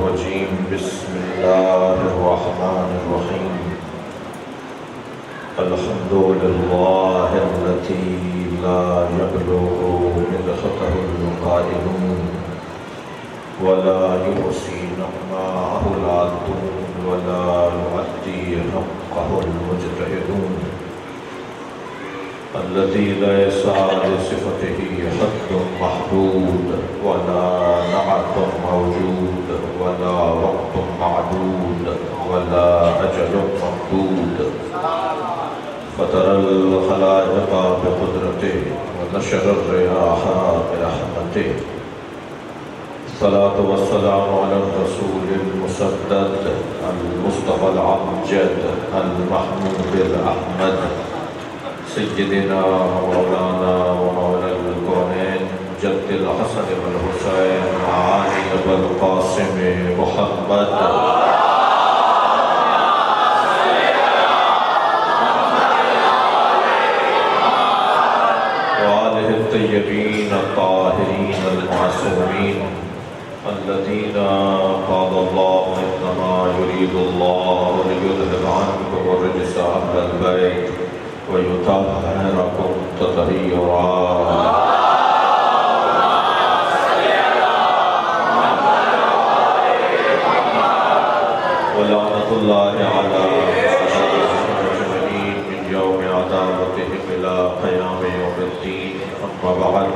الرجيم بسم الله الرحمن الرحيم الحمد لله الذي لا يبلغ مدحته القائلون ولا يحصي نعماءه العادون ولا يؤدي حقه المجتهدون الذي ليس لصفته حد محدود ولا نعت موجود ولا وقت معدود ولا أجل ممدود فترى الخلائق بقدرته ونشر الرياح برحمته الصلاة والسلام على الرسول المسدد المصطفى العمجد المحمود الأحمد سيدنا مولانا ومولى الكونين جد الحسن والحسين علي والقاسم محمد وآله الطيبين الطاهرين المعصومين الذين قال الله إنما يريد الله ليذهب عنكم الرجس أهل البيت ويطهركم تطهيرا ولعنة الله على أجمعين من يوم عداوتهم إلى قيام يوم الدين أما بعد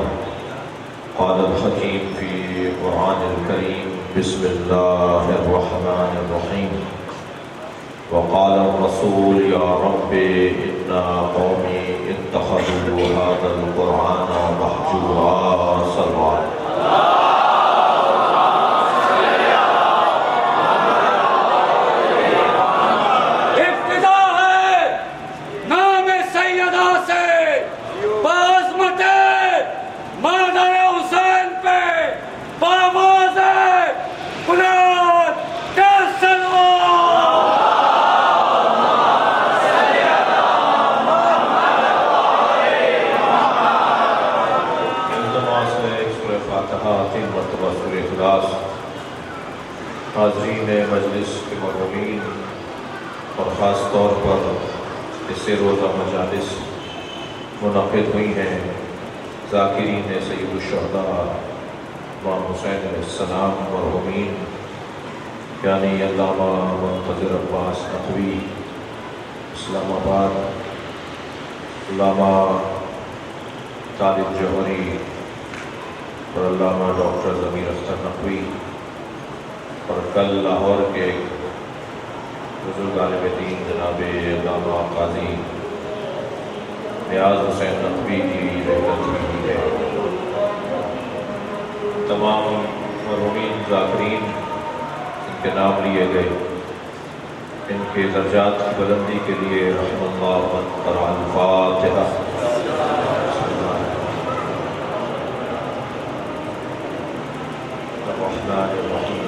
قال الحكيم في القرآن الكريم بسم الله الرحمن الرحيم وقال الرسول يا رب إن قومي اتخذوا هذا القرآن محجورا صلوا حاضرین مجلس کے مرحومین اور خاص طور پر اس سے روزہ مجالس منعقد ہوئی ہیں ذاکرین سید الشہداء امام حسین علیہ السلام مرحومین یعنی علامہ منتظر عباس نقوی اسلام آباد، علامہ طالب جوہری اور علامہ ڈاکٹر ضمیر اختر نقوی اور کل لاہور کے بزرگ عالم دین جناب علامہ قاضی نیاز حسین نقوی کی رحلت ہوئی ہے۔ تمام مرحومین ذاکرین ان کے نام لیے گئے، ان کے درجات کی بلندی کے لیے رحم اللہ من قرأ الفاتحہ۔ الرحمن الرحیم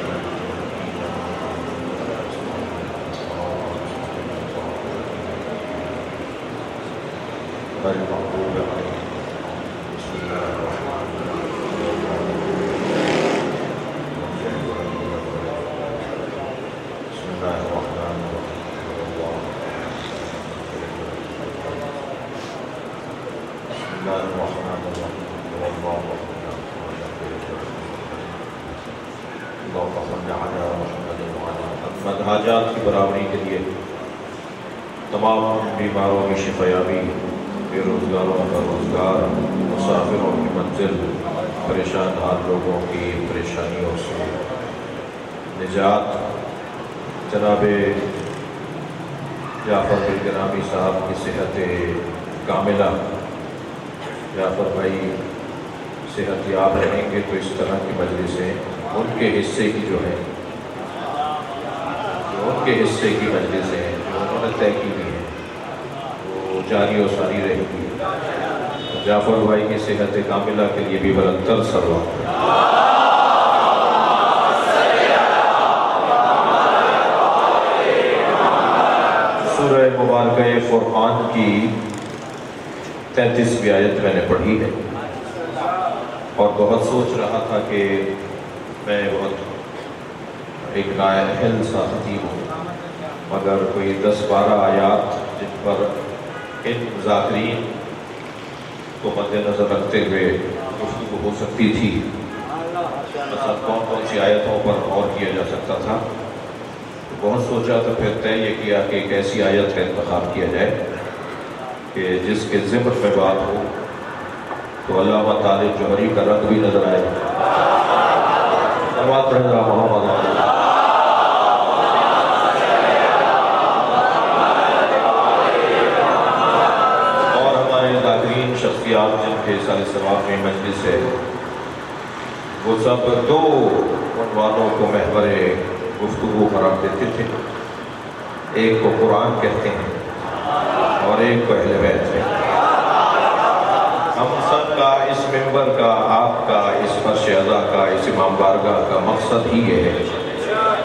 المغضوب عليهم بسم الله الرحمن الرحيم بسم الله الرحمن الرحيم بسم الله الرحمن الرحيم اللهم صل على محمد وعلى محمد۔ حاجات کی برابری کے لیے تمام بیماروں کی شفایابی، بے روزگاروں کا روزگار، مسافروں کی منزل، پریشان حال لوگوں کی پریشانیوں سے نجات، جناب جعفر بالکرامی صاحب کی صحت کاملہ، جعفر بھائی صحت یاب رہیں گے تو اس طرح کی مجلسیں ان کے حصے کی جو ہے، ان کے حصے کی مجلسیں ہیں جو انہوں نے طے کی ہوئی ہیں وہ جاری و ساری رہے گی۔ جعفر بھائی کی صحت کاملہ کے لیے بھی بلندتر سلوات۔ سورہ مبارکہ فرقان کی 33ویں آیت میں نے پڑھی ہے اور بہت سوچ رہا تھا کہ میں بہت ایک نااہل سا خطیب ہوں، مگر کوئی 10-12 آیات جن پر ان ذاکرین کو مد نظر رکھتے ہوئے گفتگو ہو سکتی تھی، مثلا کون سی آیتوں پر غور کیا جا سکتا تھا، تو بہت سوچا تو پھر طے یہ کیا کہ ایک ایسی آیت کا انتخاب کیا جائے کہ جس کے ضمن میں بات ہو تو علامہ طالب جوہری کا رنگ بھی نظر آئے۔ سلوات پڑھیں ذرا محمد علیہ۔ شخصیات جن کے سال ثواب میں مجلس ہے، وہ سب 2 عنوانوں کو محور گفتگو قرار دیتے تھے، ایک کو قرآن کہتے ہیں اور ایک کو اہل بیت ہے۔ ہم سب کا اس ممبر کا، آپ کا، اس فرش عزا کا، اس امام بارگاہ کا مقصد ہی یہ ہے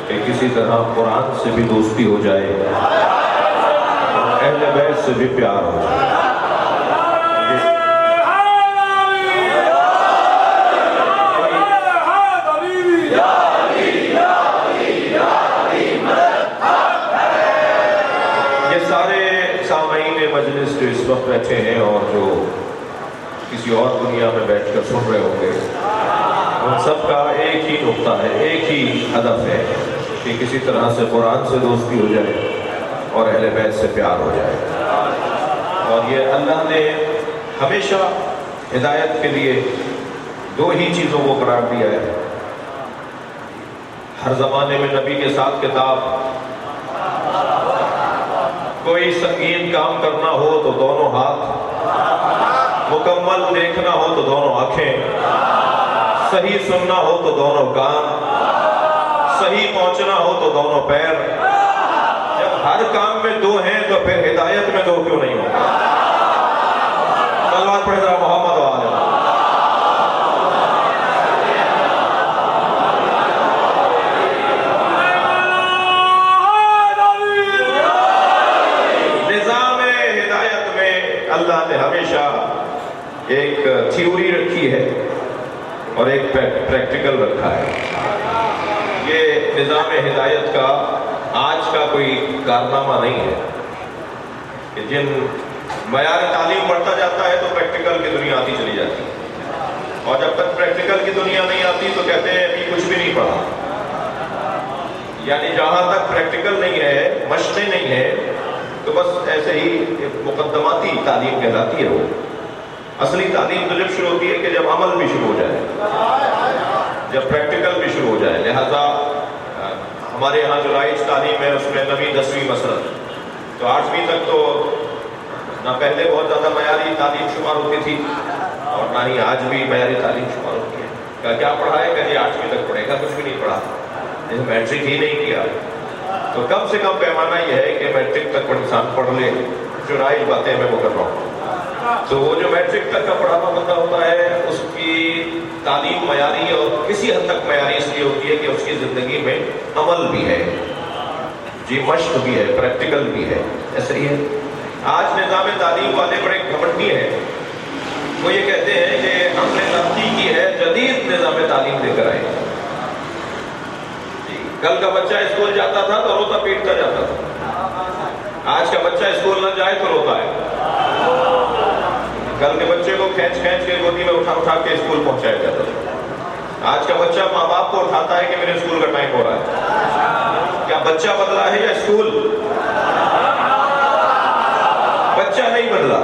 کہ کسی طرح قرآن سے بھی دوستی ہو جائے، اہل بیت سے بھی پیار ہو جائے۔ مجلس جو اس وقت بیٹھے ہیں اور جو کسی اور دنیا میں بیٹھ کر سن رہے ہوں گے، ان سب کا ایک ہی نقطہ ہے، ایک ہی ہدف ہے کہ کسی طرح سے قرآن سے دوستی ہو جائے اور اہل بیت سے پیار ہو جائے۔ اور یہ اللہ نے ہمیشہ ہدایت کے لیے 2 ہی چیزوں کو قرار دیا ہے۔ ہر زمانے میں نبی کے ساتھ کتاب، کوئی سنگین کام کرنا ہو تو دونوں ہاتھ، مکمل دیکھنا ہو تو دونوں آنکھیں، صحیح سننا ہو تو دونوں کان، صحیح پہنچنا ہو تو دونوں پیر۔ جب ہر کام میں 2 ہیں تو پھر ہدایت میں 2 کیوں نہیں ہوں؟ صلوات پڑھیں ذرا محمد وآلہ۔ اللہ نے ہمیشہ ایک تھیوری رکھی ہے اور ایک پریکٹیکل رکھا ہے۔ یہ نظام ہدایت کا آج کا کوئی کارنامہ نہیں ہے کہ جن معیار تعلیم بڑھتا جاتا ہے تو پریکٹیکل کی دنیا آتی چلی جاتی ہے، اور جب تک پریکٹیکل کی دنیا نہیں آتی تو کہتے ہیں ابھی کچھ بھی نہیں پڑھا۔ یعنی جہاں تک پریکٹیکل نہیں ہے، مشقیں نہیں ہیں، تو بس ایسے ہی مقدماتی تعلیم کہلاتی ہے۔ وہ اصلی تعلیم تو جب شروع ہوتی ہے کہ جب عمل بھی شروع ہو جائے، جب پریکٹیکل بھی شروع ہو جائے۔ لہذا ہمارے یہاں جو رائج تعلیم ہے اس میں 9ویں 10ویں مثلاً، تو 8ویں تک تو نہ پہلے بہت زیادہ معیاری تعلیم شمار ہوتی تھی اور نہ ہی آج بھی معیاری تعلیم شمار ہوتی ہے۔ کیا پڑھا ہے کہ 8ویں تک پڑھے گا؟ کچھ بھی نہیں پڑھا، جیسے میٹرک ہی نہیں کیا۔ تو کم سے کم پیمانہ یہ ہے کہ میٹرک تک انسان پڑھ لے، جو رائج باتیں میں وہ کر رہا ہوں۔ تو وہ جو میٹرک تک کا پڑھا ہوا بندہ ہوتا ہے، اس کی تعلیم معیاری اور کسی حد تک معیاری اس لیے ہوتی ہے کہ اس کی زندگی میں عمل بھی ہے، جی مشق بھی ہے، پریکٹیکل بھی ہے۔ ایسا ہی ہے آج نظام تعلیم والے بڑے گھمنڈی ہیں، وہ یہ کہتے ہیں کہ ہم نے ترقی کی ہے، جدید نظام تعلیم لے کر آئے۔ کل کا بچہ اسکول جاتا تھا تو روتا پیٹتا جاتا تھا، آج کا بچہ اسکول نہ جائے تو روتا ہے۔ کل کے بچے کو کھینچ کے گودی میں اٹھا کے اسکول پہنچایا جاتا تھا، آج کا بچہ ماں باپ کو اٹھاتا ہے کہ میرے اسکول کا ٹائم ہو رہا ہے۔ کیا بچہ بدلا ہے یا اسکول؟ بچہ نہیں بدلا،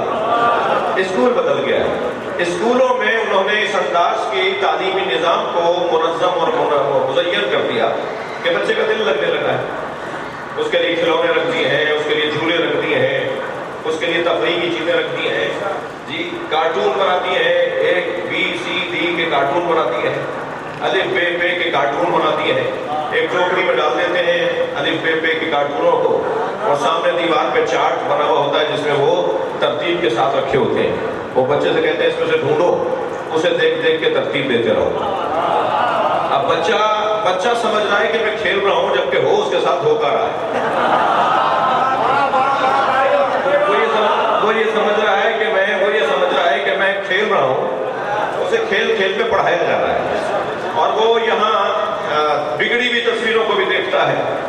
اسکول بدل گیا ہے۔ اسکولوں میں انہوں نے اس انداز کی تعلیمی نظام کو منظم اور مزین کر دیا کہ بچے کا دل لگنے لگا ہے۔ اس کے لیے کھلونے رکھ دیے ہیں، اس کے لیے جھولے رکھ دیے ہیں، اس کے لیے تفریحی چیزیں رکھ دی ہیں، جی کارٹون بنا دیے ہیں، ایک بی سی ڈی کے کارٹون بنا دیے ہیں، الف بے پے کے کارٹون بنا دیے ہیں، ایک ٹوکری میں ڈال دیتے ہیں الف بے پے کے کارٹونوں کو، اور سامنے دیوار پہ چارٹ بنا ہوا ہوتا ہے جس میں وہ ترتیب کے ساتھ رکھے ہوتے ہیں۔ وہ بچے سے کہتے ہیں اس میں سے ڈھونڈو، اسے دیکھ دیکھ کے ترتیب دیتے رہو۔ اب بچہ سمجھ رہا ہے کہ میں کھیل رہا ہوں، جبکہ ہو اس کے ساتھ دھوکا رہا ہے۔ وہ یہ سمجھ رہا ہے کہ میں کھیل رہا ہوں، اسے کھیل کھیل میں پڑھایا جا رہا ہے، اور وہ یہاں بگڑی ہوئی تصویروں کو بھی دیکھ لگتا ہے،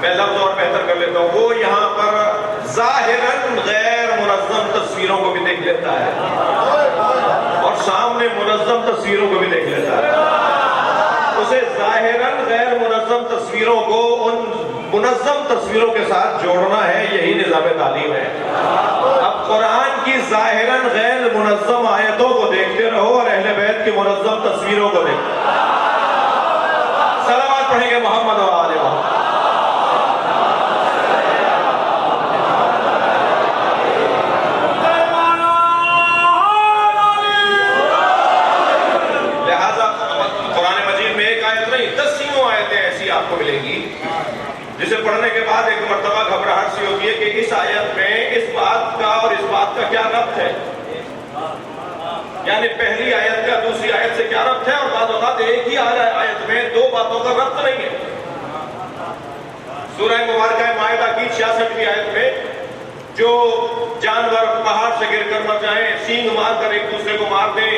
میں لفظ اور بہتر کر لیتا ہوں، وہ یہاں پر ظاہراً غیر منظم تصویروں کو بھی دیکھ لیتا ہے اور سامنے منظم تصویروں کو بھی دیکھ لیتا ہے۔ اسے ظاہراً غیر منظم تصویروں کو ان منظم تصویروں کے ساتھ جوڑنا ہے، یہی نظام تعلیم ہے۔ اب قرآن کی ظاہراً غیر منظم آیتوں کو دیکھتے رہو اور اہل بیت کی منظم تصویروں کو دیکھتے رہو۔ صلوات پڑھیں گے محمد و آل محمد۔ آپ کو ملے گی جسے پڑھنے کے بعد ایک مرتبہ گھبراہٹ سی ہوتی ہے کہ اس آیت میں اس بات کا اور اس بات کا کیا ربط ہے، یعنی پہلی آیت کا دوسری آیت سے کیا ربط ہے، اور بعض اوقات ایک ہی آیت میں دو باتوں کا ربط نہیں ہے۔ سورہ مبارکہ مائدہ کی 66ویں آیت میں جو جانور پہاڑ سے گر کر مر جائیں، سینگ مار کر ایک دوسرے کو مار دیں،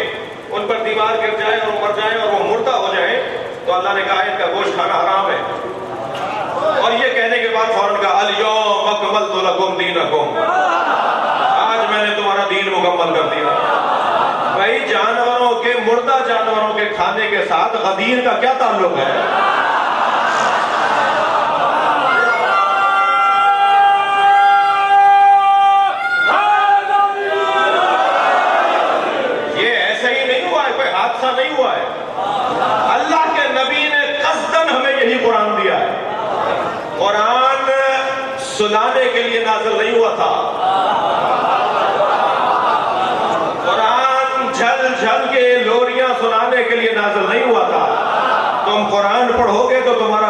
ان پر دیوار گر جائے اور مر جائیں اور وہ مردہ ہو جائیں، تو اللہ نے کہا ان کا گوشت کھانا حرام ہے، اور یہ کہنے کے بعد فوراً کہا الیوم اکملت لکم دینکم، آج میں نے تمہارا دین مکمل کر دیا۔ بھائی جانوروں کے، مردہ جانوروں کے کھانے کے ساتھ غدیر کا کیا تعلق ہے؟ یہ ایسے ہی نہیں ہوا ہے، کوئی حادثہ نہیں ہوا ہے، اللہ کے نبی نے قصداً ہمیں یہی قرآن دیا ہے۔ قرآن سنانے کے لیے نازل نہیں ہوا تھا، قرآن جھل جھل کے لوریاں سنانے کے لیے نازل نہیں ہوا تھا۔ تم قرآن پڑھو گے تو تمہارا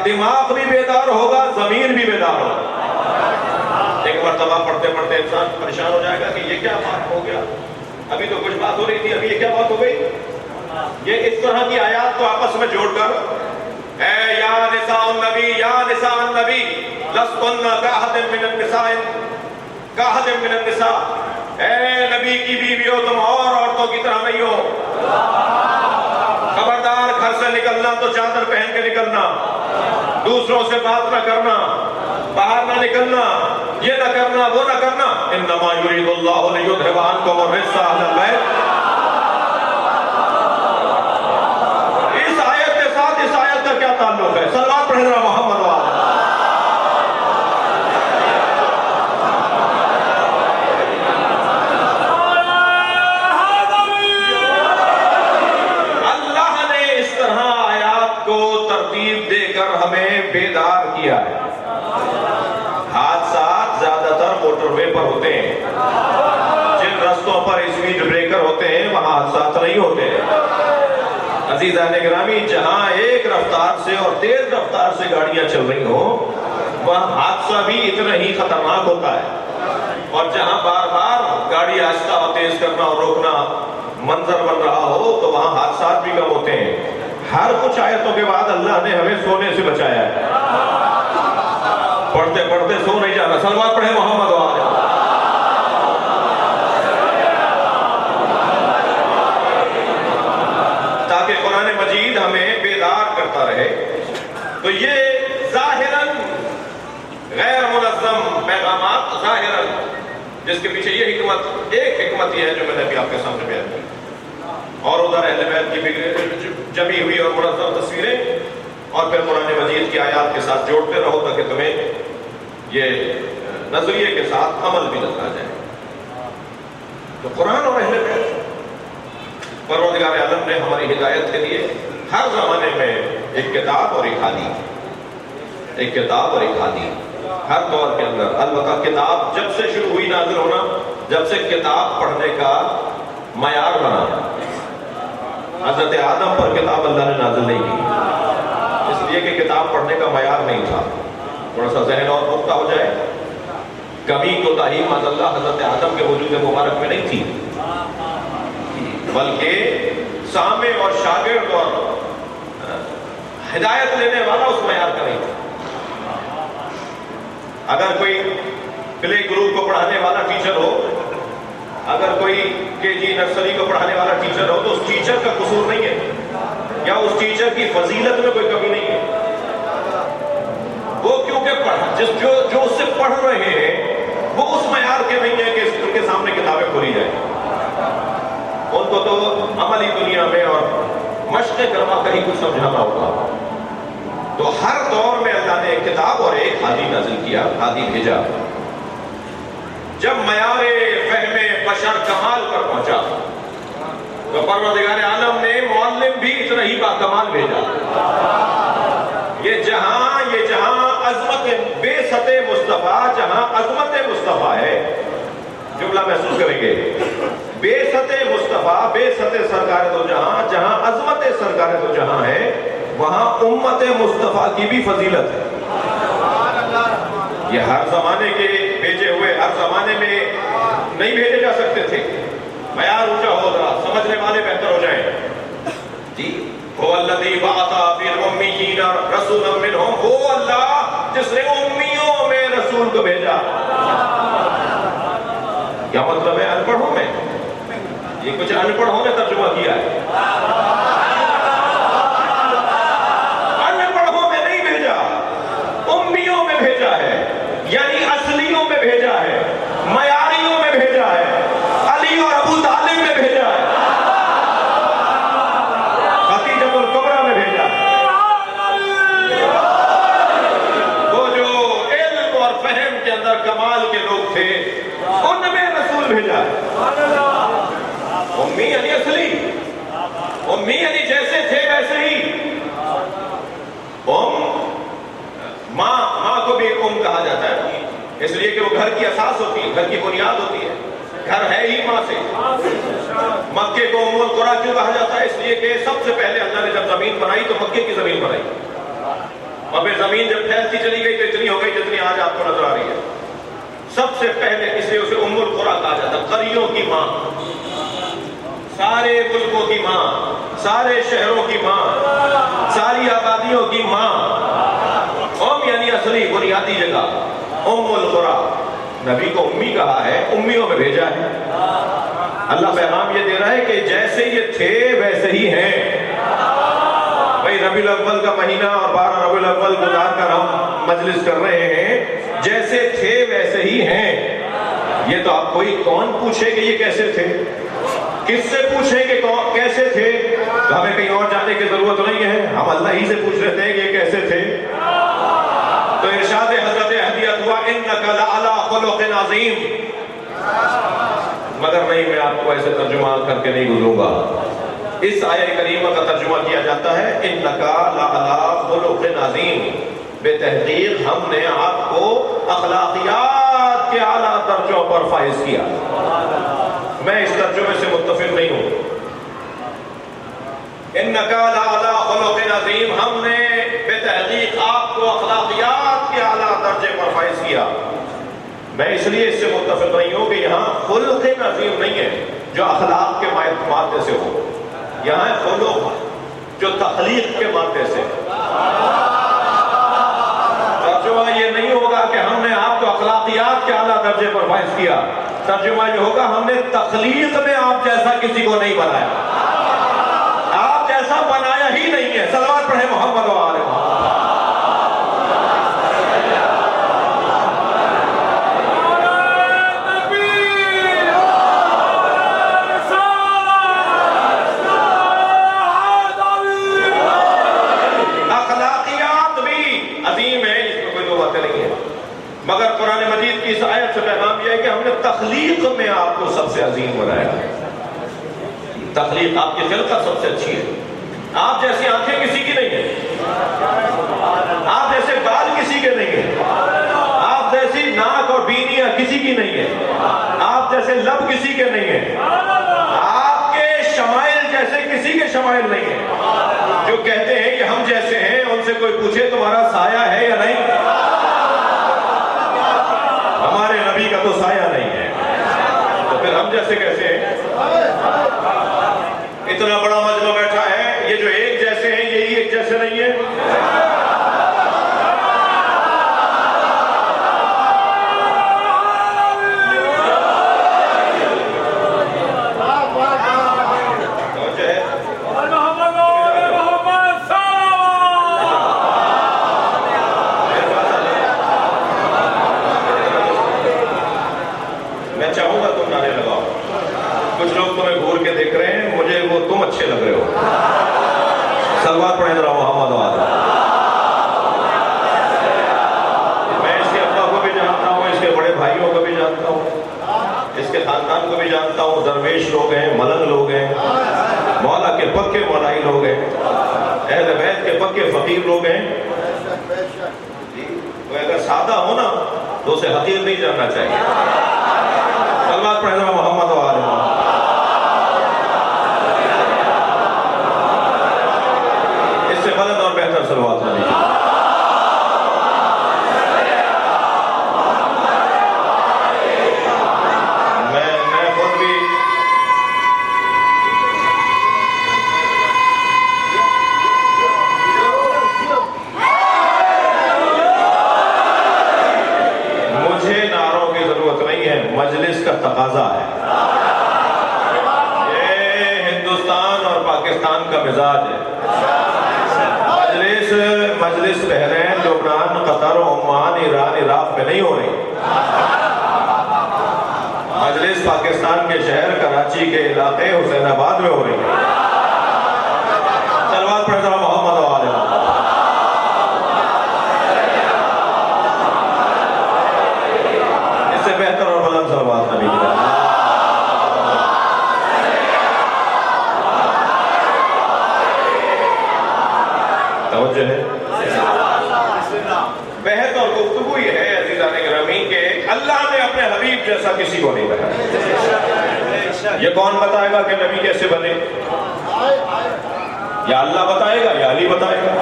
دماغ بھی بیدار ہوگا، ضمیر بھی بیدار ہوگا۔ ایک مرتبہ پڑھتے پڑھتے انسان پریشان ہو جائے گا کہ یہ کیا بات ہو گیا، ابھی تو کچھ بات ہو رہی تھی، ابھی یہ کیا بات ہو گئی۔ یہ اس طرح کی آیات کو آپس میں جوڑ کر، اے یا نساء النبی، یا نساء النبی لستن کاحد من النساء، کاحد من النساء، اے نبی کی بیویوں تم اور عورتوں کی طرح نہیں ہو، خبردار گھر سے نکلنا تو چادر پہن کے نکلنا، دوسروں سے بات نہ کرنا، باہر نہ نکلنا، یہ نہ کرنا وہ نہ کرنا، انما یرید اللہ لیذھب عنکم الرجس اہل البیت۔ کیا تعلق ہے؟ صلوات پڑھیں ذرا محمد و آل۔ اللہ نے اس طرح آیات کو ترتیب دے کر ہمیں بیدار کیا ہے۔ حادثات زیادہ تر موٹر وے پر ہوتے ہیں، جن رستوں پر اسپیڈ بریکر ہوتے ہیں وہاں حادثات نہیں ہوتے ہیں۔ عزیزان گرامی، جہاں ایک رفتار سے اور تیز رفتار سے گاڑیاں چل رہی ہوں وہاں حادثہ بھی اتنا ہی خطرناک ہوتا ہے، اور جہاں بار بار گاڑی آہستہ اور تیز کرنا اور روکنا منظر بن رہا ہو تو وہاں حادثات بھی کم ہوتے ہیں۔ ہر کچھ آیتوں کے بعد اللہ نے ہمیں سونے سے بچایا ہے۔ پڑھتے پڑھتے سو نہیں جانا، صلوات پڑھیں محمد و آل۔ تاکہ قرآن مجید ہمیں بیدار کرتا رہے۔ تو یہ ظاہراً غیر منظم پیغامات، ظاہراً جس کے پیچھے یہ حکمت، ایک حکمت یہ ہے جو میں نے ابھی آپ کے سامنے بیان کی، اور ادھر اہل بیت کی جمی ہوئی اور منظم تصویریں، اور پھر قرآن مجید کی آیات کے ساتھ جوڑتے رہو تاکہ تمہیں یہ نظریے کے ساتھ عمل بھی نظر آ جائے۔ تو قرآن اور اہل بیت، پروردگار عالم نے ہماری ہدایت کے لیے ہر زمانے میں ایک کتاب اور ایک حدیث، ایک کتاب اور ایک حدیث ہر دور کے اندر۔ البتہ کتاب جب سے شروع ہوئی نازل ہونا، جب سے کتاب پڑھنے کا معیار بنا، حضرت آدم پر کتاب اللہ نے نازل نہیں کی، اس لیے کہ کتاب پڑھنے کا معیار نہیں تھا۔ تھوڑا سا ذہن اور پختہ ہو جائے، کبھی کوتاہی معاذ اللہ حضرت آدم کے وجود مبارک میں نہیں تھی، بلکہ سامع اور شاگرد اور ہدایت لینے والا اس معیار کا نہیں تھا۔ اگر کوئی پلے گروپ کو پڑھانے والا ٹیچر ہو، اگر کوئی کے جی نرسری کو پڑھانے والا ٹیچر ہو تو اس ٹیچر کا قصور نہیں ہے، یا اس ٹیچر کی فضیلت میں کوئی کمی نہیں ہے، جو اس سے پڑھ رہے ہیں وہ اس معیار کے نہیں ہیں کہ ان کے سامنے کتابیں کھولی جائیں. ان کو تو عملی دنیا میں اور مشق کروا کر ہی کچھ سمجھانا ہوگا. تو ہر دور میں اللہ نے ایک کتاب اور ایک ہادی نازل کیا، ہادی بھیجا. جب معیار فہم بشر کمال پر پہنچا تو پروردگار عالم نے معلم بھی اتنا ہی با کمال بھیجا. یہ جہاں عظمت بے سطح مصطفیٰ، جہاں عظمت مصطفیٰ ہے، جملہ محسوس کریں گے، بے سطح مصطفیٰ، بے سطح سرکار دو جہاں، جہاں عظمت سرکار دو جہاں ہے، وہاں امت مصطفیٰ کی بھی فضیلت ہے. یہ ہر زمانے کے بھیجے ہوئے ہر زمانے میں نہیں بھیجے جا سکتے تھے. معیار اونچا ہو رہا، سمجھنے والے بہتر ہو جائیں. جی هو الذی بعث فی الامیین رسولا منہم، وہ اللہ جس نے امیوں میں رسول کو بھیجا. کیا مطلب ہے؟ ان پڑھوں میں، یہ کچھ ان پڑھوں نے ترجمہ کیا ہے. ان پڑھوں میں نہیں بھیجا، امیوں میں بھیجا ہے، یعنی اصلیوں میں بھیجا ہے، معیاریوں میں بھیجا ہے، علی اور ابو طالب میں بھیجا ہے، خدیجہ الکبریٰ میں بھیجا ہے. وہ جو علم اور فہم کے اندر کمال کے لوگ تھے ان میں رسول بھیجا ہے. امی یعنی اصلی، امی یعنی جیسے تھے ویسے ہی. ماں کو بھی کہا جاتا ہے اس لیے کہ وہ گھر کی اساس ہوتی ہے، گھر کی بنیاد ہوتی ہے. گھر ہے ہی ماں سے. مکے کو ام القریٰ کیوں کہا جاتا ہے؟ اس لیے کہ سب سے پہلے اللہ نے جب زمین بنائی تو مکے کی زمین بنائی، اور پھر زمین جب پھیلتی چلی گئی تو اتنی ہو گئی جتنی آج آپ کو نظر آ رہی ہے. سب سے پہلے اس لیے اسے ام القریٰ کہا جاتا ہے، قریوں کی ماں، سارے ملکوں کی ماں، سارے شہروں کی ماں، ساری آبادیوں کی ماں. یعنی اصلی بنیادی جگہ، ام القریٰ. نبی کو امی کہا ہے، امیوں میں بھیجا ہے. اللہ پیغام یہ دے رہا ہے کہ جیسے یہ تھے ویسے ہی ہیں. بھائی ربیع الاول کا مہینہ اور 12 ربیع الاول گزار کر ہم مجلس کر رہے ہیں، جیسے تھے ویسے ہی ہیں. یہ تو آپ کوئی کون پوچھے کہ یہ کیسے تھے؟ کس سے پوچھیں کہ کیسے تھے؟ تو ہمیں کہیں اور جانے کی ضرورت نہیں ہے، ہم اللہ ہی سے پوچھ رہے تھے کہ یہ کیسے تھے. تو ارشاد حضرت احدیت ہوا انک لعلی خلق عظیم. مگر نہیں، میں آپ کو ایسے ترجمہ کر کے نہیں گزروں گا. اس آیہ کریمہ کا ترجمہ کیا جاتا ہے انک لعلی خلق عظیم. بے تحقیق ہم نے آپ کو اخلاقیات کے اعلیٰ درجوں پر فائز کیا. میں اس ترجمے سے متفق نہیں ہوں. انک لعلی خلق عظیم، ہم نے بے تحقیق آپ کو اخلاقیات کے اعلیٰ درجے پر فائز کیا. میں اس لیے اس سے متفق نہیں ہوں کہ یہاں خلق عظیم نہیں ہے جو اخلاق کے مادے سے ہو، یہاں خلق جو تخلیق کے مادے سے. ترجمہ یہ نہیں ہوگا کہ ہم نے آپ کو اخلاقیات کے اعلیٰ درجے پر فائز کیا. ترجمہ یہ ہوگا ہم نے تخلیق میں آپ جیسا کسی کو نہیں بنایا، آپ جیسا بنایا ہی نہیں ہے. صلوات پڑھیں محمد و آل محمد. اخلاقیات بھی عظیم ہے، اس میں کوئی دو باتیں نہیں ہیں. مگر قرآن مجید کی اس آیت سے پیغام یہ ہے کہ ہم نے تخلیق میں آپ کو سب سے عظیم بنایا. تخلیق آپ کی خلقت سب سے اچھی ہے. آپ جیسی آنکھیں کسی کی نہیں ہیں، آپ جیسے بال کسی کے نہیں ہیں، آپ جیسی ناک اور بینیاں کسی کی نہیں ہیں، آپ جیسے لب کسی کے نہیں ہیں، آپ کے شمائل جیسے کسی کے شمائل نہیں ہیں. جو کہتے ہیں کہ ہم جیسے ہیں، ان سے کوئی پوچھے تمہارا سایہ ہے یا نہیں؟ ہمارے نبی کا تو سایہ نہیں ہے، تو پھر ہم جیسے کیسے ہیں؟ اتنا بڑا مجمع بیٹھا ہے، یہ جو ایک جیسے ہیں یہی ایک جیسے نہیں ہے. درویش لوگ ہیں، ملنگ لوگ ہیں، مولا کے پکے مولائی لوگ ہیں، اہل بیت کے پکے فقیر لوگ ہیں. تو اگر سادہ ہو نا تو اسے حقیر نہیں جاننا چاہیے. کلمات پڑھنا محمد و آل محمد. اس سے بلند اور بہتر صلوات نبی. میں خود بھی مجھے نعروں کی ضرورت نہیں ہے، مجلس کا تقاضا ہے. یہ ہندوستان اور پاکستان کا مزاج ہے. مجلس بحرین، لبنان، قطر، عمان، ایران، عراق میں نہیں ہو رہی. مجلس پاکستان کے شہر کراچی کے علاقے حسین آباد میں ہو رہی ہے. صلوات پڑھیں ذرا محمد و آل محمد. اس سے بہتر اور بلند صلوات نبی کی طرف. توجہ ہے. بحث اور گفتگو یہ ہے عزیزان گرامی کہ اللہ نے اپنے حبیب جیسا کسی کو نہیں بنایا. یہ کون بتائے گا کہ نبی کیسے بنے؟ یا اللہ بتائے گا یا علی بتائے گا؟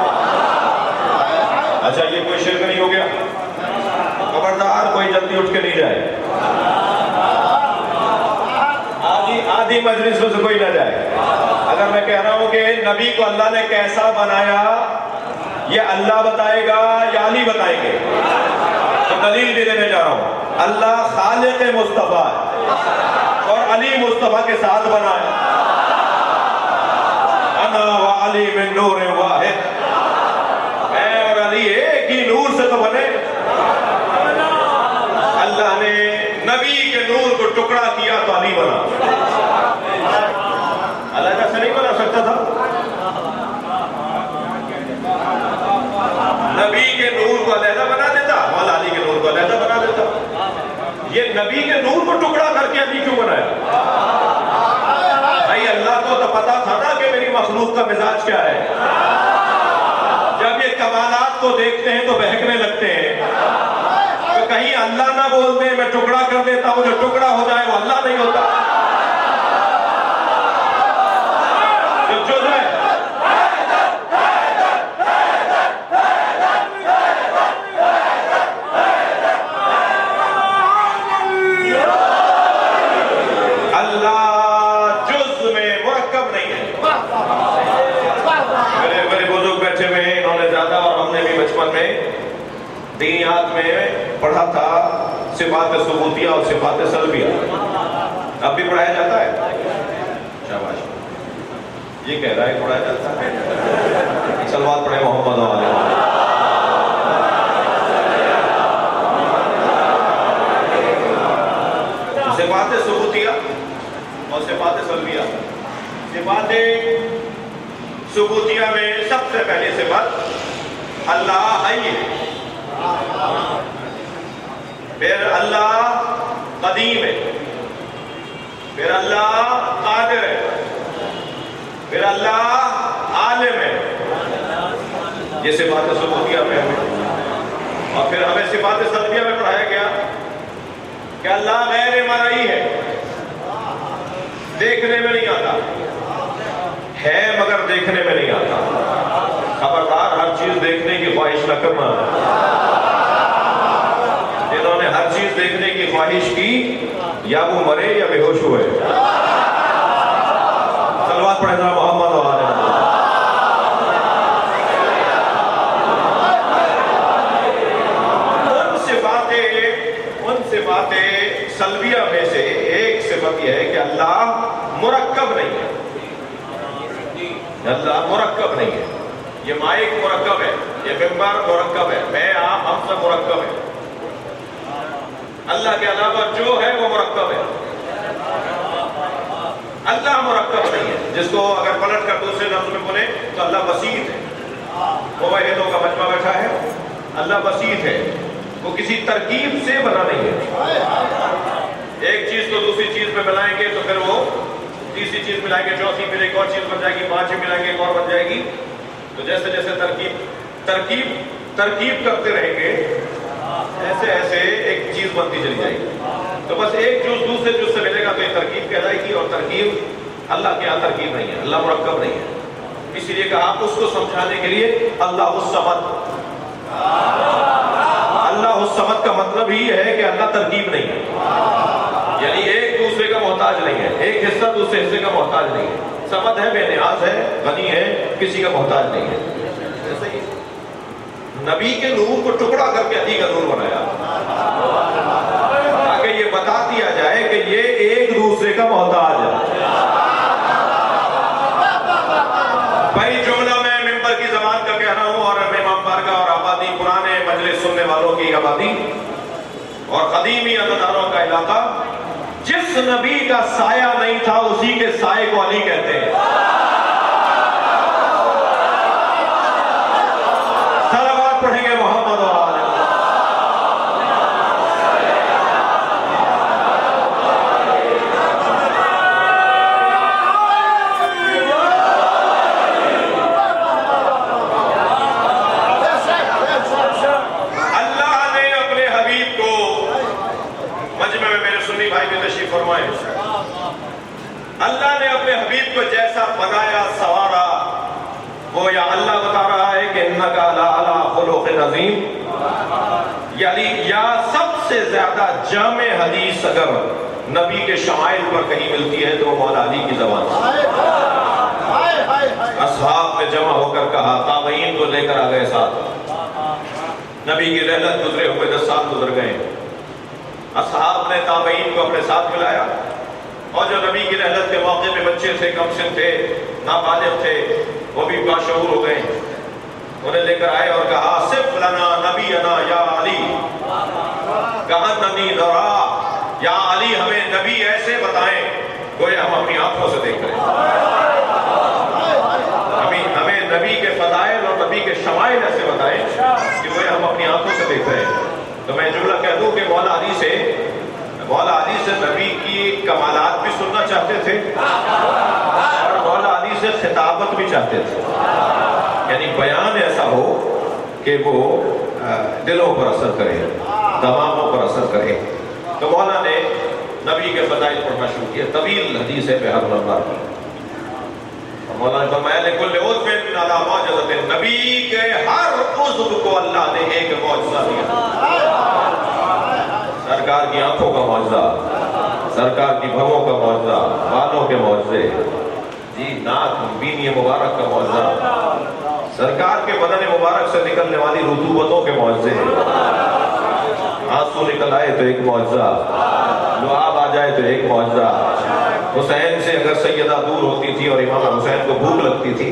اچھا یہ کوئی شرک نہیں ہو گیا؟ خبردار کوئی جلدی اٹھ کے نہیں جائے. آدھی مجلس سے کوئی نہ جائے. اگر میں کہہ رہا ہوں کہ نبی کو اللہ نے کیسا بنایا یہ اللہ بتائے گا یا علی بتائیں گے، تو دلیل بھی دینے جا رہا ہوں. اللہ خالق مصطفیٰ ہے اور علی مصطفیٰ کے ساتھ بنا ہے. انا و علی من نور واحد. میں اور علی ایک ہی نور سے تو بنے. اللہ نے نبی کے نور کو ٹکڑا کیا تو علی بنا. اللہ کیسے نہیں بنا سکتا تھا؟ نبی کے نور کو علیحدہ بنا دیتا، مولا علی کے نور کو علیحدہ بنا دیتا. یہ نبی کے نور کو ٹکڑا کر کے علی کیوں بنایا؟ بھائی اللہ کو تو پتا تھا نا کہ میری مخلوق کا مزاج کیا ہے. جب یہ کمالات کو دیکھتے ہیں تو بہکنے لگتے ہیں. تو کہیں اللہ نہ بولتے میں ٹکڑا کر دیتا ہوں، جو ٹکڑا ہو جائے وہ اللہ نہیں ہوتا. جو ہے دینیات میں پڑھا تھا صفات ثبوتیہ اور صفات سلبیہ. اب بھی پڑھایا جاتا ہے؟ شاباش. یہ کہہ رہا ہے پڑھایا جاتا ہے. صلوات پڑھیں محمد و آل محمد. صفات ثبوتیہ اور صفات سلبیہ. صفات ثبوتیہ میں سب سے پہلی صفت اللہ حی ہے. پھر اللہ قدیم ہے، پھر اللہ قادر ہے، پھر اللہ عالم ہے. یہ صفات ثبوتیہ میں ہمیں. اور پھر ہمیں صفات سلبیہ میں پڑھایا گیا کہ اللہ غیر مرئی ہے، دیکھنے میں نہیں آتا ہے مگر دیکھنے میں نہیں آتا. خبردار ہر چیز دیکھنے کی خواہش نہ کرنا. جنہوں نے ہر چیز دیکھنے کی خواہش کی یا وہ مرے یا بے ہوش ہوئے. صلوات پڑھیں ذرا محمد و آل محمد. ان صفات سلبیہ میں سے ایک صفت یہ ہے کہ اللہ مرکب نہیں ہے. اللہ مرکب نہیں ہے. یہ مائک مرکب ہے، یہ ممبر مرکب ہے، میں آپ ہم سب مرکب ہیں. اللہ کے علاوہ جو ہے وہ مرکب ہے. اللہ مرکب نہیں ہے. جس کو اگر پلٹ کر دوسرے لفظ میں بولے تو اللہ بسیط ہے. موحدوں کا مجمع بیٹھا ہے. اللہ بسیط ہے، وہ کسی ترکیب سے بنا نہیں ہے. ایک چیز کو دوسری چیز میں ملائیں گے تو پھر وہ تیسری چیز ملائیں گے، چوتھی پھر ایک اور چیز بن جائے گی، پانچویں ملائیں گے ایک اور بن جائے گی. تو جیسے جیسے ترکیب کرتے رہیں گے ایسے ایسے ایک چیز بنتی چلی جائے گی. تو بس ایک جز دوسرے جز سے ملے گا تو یہ ترکیب کہلائے گی. اور ترکیب اللہ کے یہاں ترکیب نہیں ہے، اللہ مرکب نہیں ہے. اسی لیے کہا اس کو سمجھانے کے لیے اللہ الصمد. اللہ الصمد کا مطلب ہی ہے کہ اللہ ترکیب نہیں ہے، یعنی ایک دوسرے کا محتاج نہیں ہے، ایک حصہ دوسرے حصے کا محتاج نہیں ہے. صمد ہے، بے نیاز ہے، غنی ہے، کسی کا محتاج نہیں ہے. ایسا ہی نبی کے نور کو ٹکڑا کر کے علی کا نور بنایا تاکہ یہ بتا دیا جائے کہ یہ ایک دوسرے کا محتاج ہے. بھائی جملہ میں ممبر کی زبان کا کہہ رہا ہوں، اور امام بارگاہ اور آبادی، پرانے مجلس سننے والوں کی آبادی اور قدیمی عزاداروں کا علاقہ، جس نبی کا سایہ نہیں تھا اسی کے سائے کو علی کہتے ہیں. صلوات پڑھیں گے محمد و آل فرمائے. اللہ نے اپنے حبیب کو جیسا بنایا سوارا، وہ یا اللہ بتا رہا ہے کہ انکا لعلی خلق عظیم. یعنی یا سب سے زیادہ جامع حدیث اگر نبی کے شمائل پر کہیں ملتی ہے تو وہ مولا علی کی زبان سے. اصحاب نے جمع ہو کر کہا، تابعین کو لے کر آ گئے ساتھ. نبی کی رحلت گزرے ہوئے 10 سال گزر گئے. اصحاب نے تابعین کو اپنے ساتھ ملایا، اور جو نبی کی رحلت کے موقع پہ بچے تھے، کم سن تھے، نابالغ تھے، وہ بھی باشعور ہو گئے. انہیں لے کر آئے اور کہا، صف لنا نبینا یا علی کأننی نرا. یا علی ہمیں نبی ایسے بتائیں گویا ہم اپنی آنکھوں سے دیکھ رہے ہیں. ہمیں نبی کے فضائل اور نبی کے شمائل ایسے بتائیں کہ گویا ہم اپنی آنکھوں سے دیکھ رہے ہیں. تو میں جملہ کہہ دوں کہ مولا علی سے نبی کی کمالات بھی سننا چاہتے تھے اور مولا علی سے خطابت بھی چاہتے تھے، یعنی بیان ایسا ہو کہ وہ دلوں پر اثر کرے، دماغوں پر اثر کرے. تو مولا نے نبی کے فضائل پڑھنا شروع کیا. طویل حدیث ہے بہر نمبر کی. مولا نے فرمایا لکل عضو علی معجزۃ، نبی کے ہر عضو کو اللہ نے ایک معجزہ دیا. سرکار کی آنکھوں کا معجزہ، سرکار کی بھووں کا معجزہ، بالوں کے معجزے، جی ناک بینی مبارک کا معجزہ، سرکار کے بدن مبارک سے نکلنے والی رطوبتوں کے معجزے. آنسو نکل آئے تو ایک معجزہ، لعاب آ جائے تو ایک معجزہ. حسین سے اگر سیدہ دور ہوتی تھی اور امام حسین کو بھوک لگتی تھی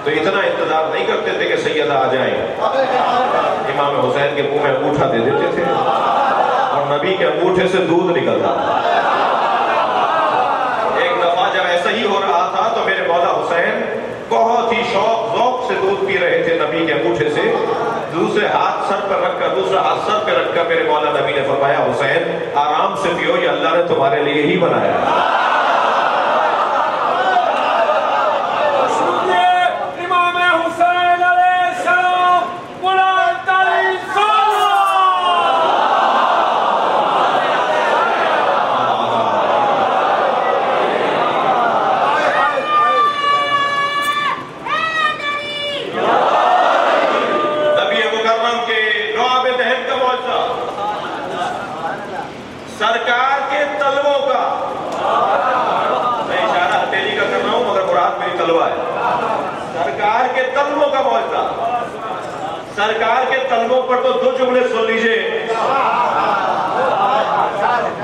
تو اتنا انتظار نہیں کرتے تھے کہ سیدہ آ جائیں، امام حسین کے منہ میں انگوٹھا دے دیتے تھے اور نبی کے انگوٹھے سے دودھ نکلتا. ایک دفعہ جب ایسا ہی ہو رہا تھا تو میرے مولا حسین بہت ہی شوق ذوق سے دودھ پی رہے تھے نبی کے انگوٹھے سے. دوسرے ہاتھ سر پر رکھ کر، دوسرا ہاتھ سر پہ رکھ کر میرے مولا نبی نے فرمایا، حسین آرام سے پیو، یہ اللہ نے تمہارے لیے ہی بنایا ہے. سرکار کے تلووں کا، میں اشارہ ہتھیلی کا کر رہا ہوں مگر مراد میری تلوہ ہے. سرکار کے تلووں کا معجزہ. سرکار کے تلووں پر تو 2 جملے سن لیجئے.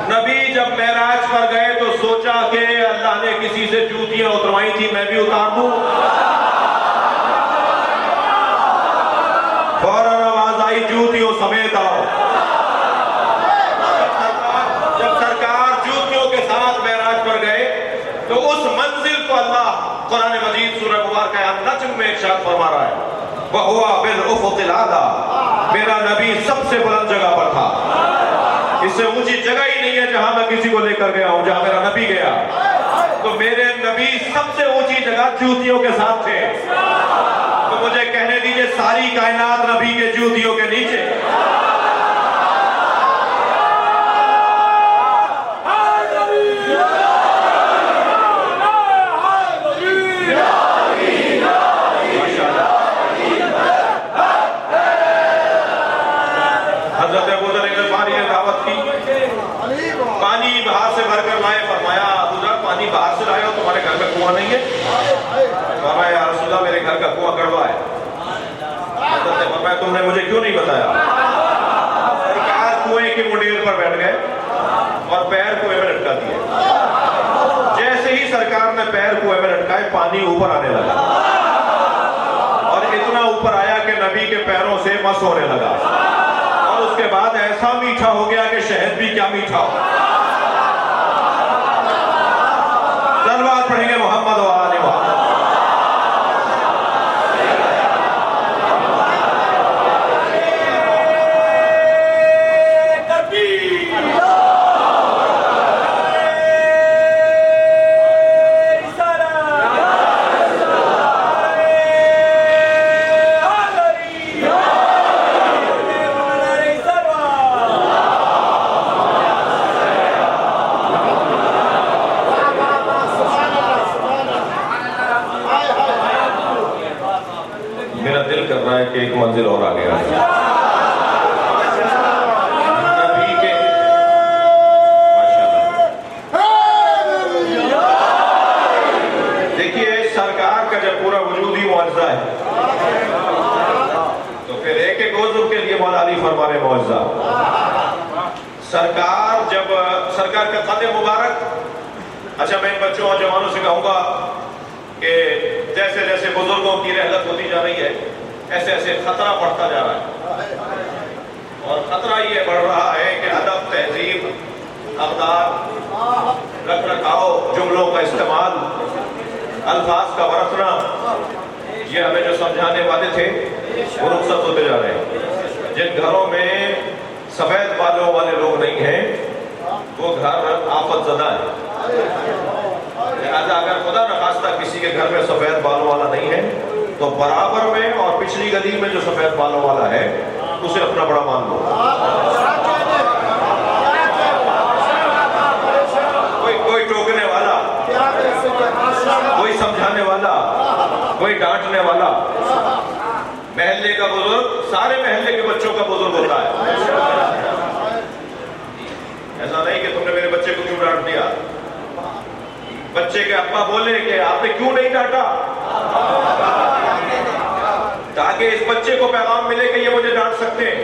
نبی جب معراج پر گئے تو سوچا کہ اللہ نے کسی سے جوتیاں اتروائی تھی، میں بھی اتار دوں. فوراً آواز آئی، جوتیوں سمیت آؤ. تو اس منزل کو اللہ قرآن مجید سورہ مبارکہ النجم میں ارشاد فرما رہا ہے، وَهُوَ بِالْأُفُقِ الْأَعْلَىٰ. میرا نبی سب سے بلند جگہ پر تھا، اس سے اونچی جگہ ہی نہیں ہے جہاں میں کسی کو لے کر گیا ہوں، جہاں میرا نبی گیا تو میرے نبی سب سے اونچی جگہ جوتیوں کے ساتھ تھے. تو مجھے کہنے دیجئے ساری کائنات نبی کے جوتیوں کے نیچے. حضرت ابو ذر غفاری نے دعوت کی، پانی باہر سے بھر کر لائے. فرمایا ابو ذر پانی باہر سے لائے ہو، تمہارے گھر میں کنواں نہیں ہے؟ فرمایا یا رسول اللہ میرے گھر کا کنواں کڑوا ہے. حضرت نے فرمایا تم نے مجھے کیوں نہیں بتایا؟ کہا کنویں کی منڈیر پر بیٹھ گئے اور پیر کنویں میں لٹکا دیے. جیسے ہی سرکار نے پیر کنویں میں لٹکائے پانی اوپر آنے لگا اور اتنا اوپر آیا کہ نبی کے پیروں سے مس ہونے لگا. اس کے بعد ایسا میٹھا ہو گیا کہ شہد بھی کیا میٹھا ہو. صلوات پڑھیں گے محمد و آل محمد. کہ ایک منزل اور آگے آ جائے. نبی کے دیکھیے سرکار کا جب پورا وجود ہی معجزہ ہے تو پھر ایک ایک عضو کے لیے مولا علی فرما رہے معجزہ. سرکار کا قد مبارک. اچھا میں ان بچوں اور جوانوں سے کہوں گا کہ جیسے جیسے بزرگوں کی رحلت ہوتی جا رہی ہے ایسے ایسے خطرہ بڑھتا جا رہا ہے. اور خطرہ یہ بڑھ رہا ہے کہ ادب، تہذیب، اقدار، رکھ رکھاؤ، جملوں کا استعمال، الفاظ کا برتنا، یہ ہمیں جو سمجھانے والے تھے وہ رخصت ہوتے جا رہے ہیں. جن گھروں میں سفید بالوں والے لوگ نہیں ہیں وہ گھر آفت زدہ ہے. لہذا اگر خدا نخواستہ کسی کے گھر میں سفید بالوں والا نہیں ہے تو برابر میں اور پچھلی گلی میں جو سفید بالوں والا ہے اسے اپنا بڑا مان لو. کوئی ٹوکنے والا، کوئی سمجھانے والا، کوئی ڈانٹنے والا. محلے کا بزرگ سارے محلے کے بچوں کا بزرگ ہوتا ہے. ایسا نہیں کہ تم نے میرے بچے کو کیوں ڈانٹ دیا. بچے کے ابا بولے کہ آپ نے کیوں نہیں ڈانٹا، تاکہ اس بچے کو پیغام ملے کہ یہ مجھے ڈانٹ سکتے ہیں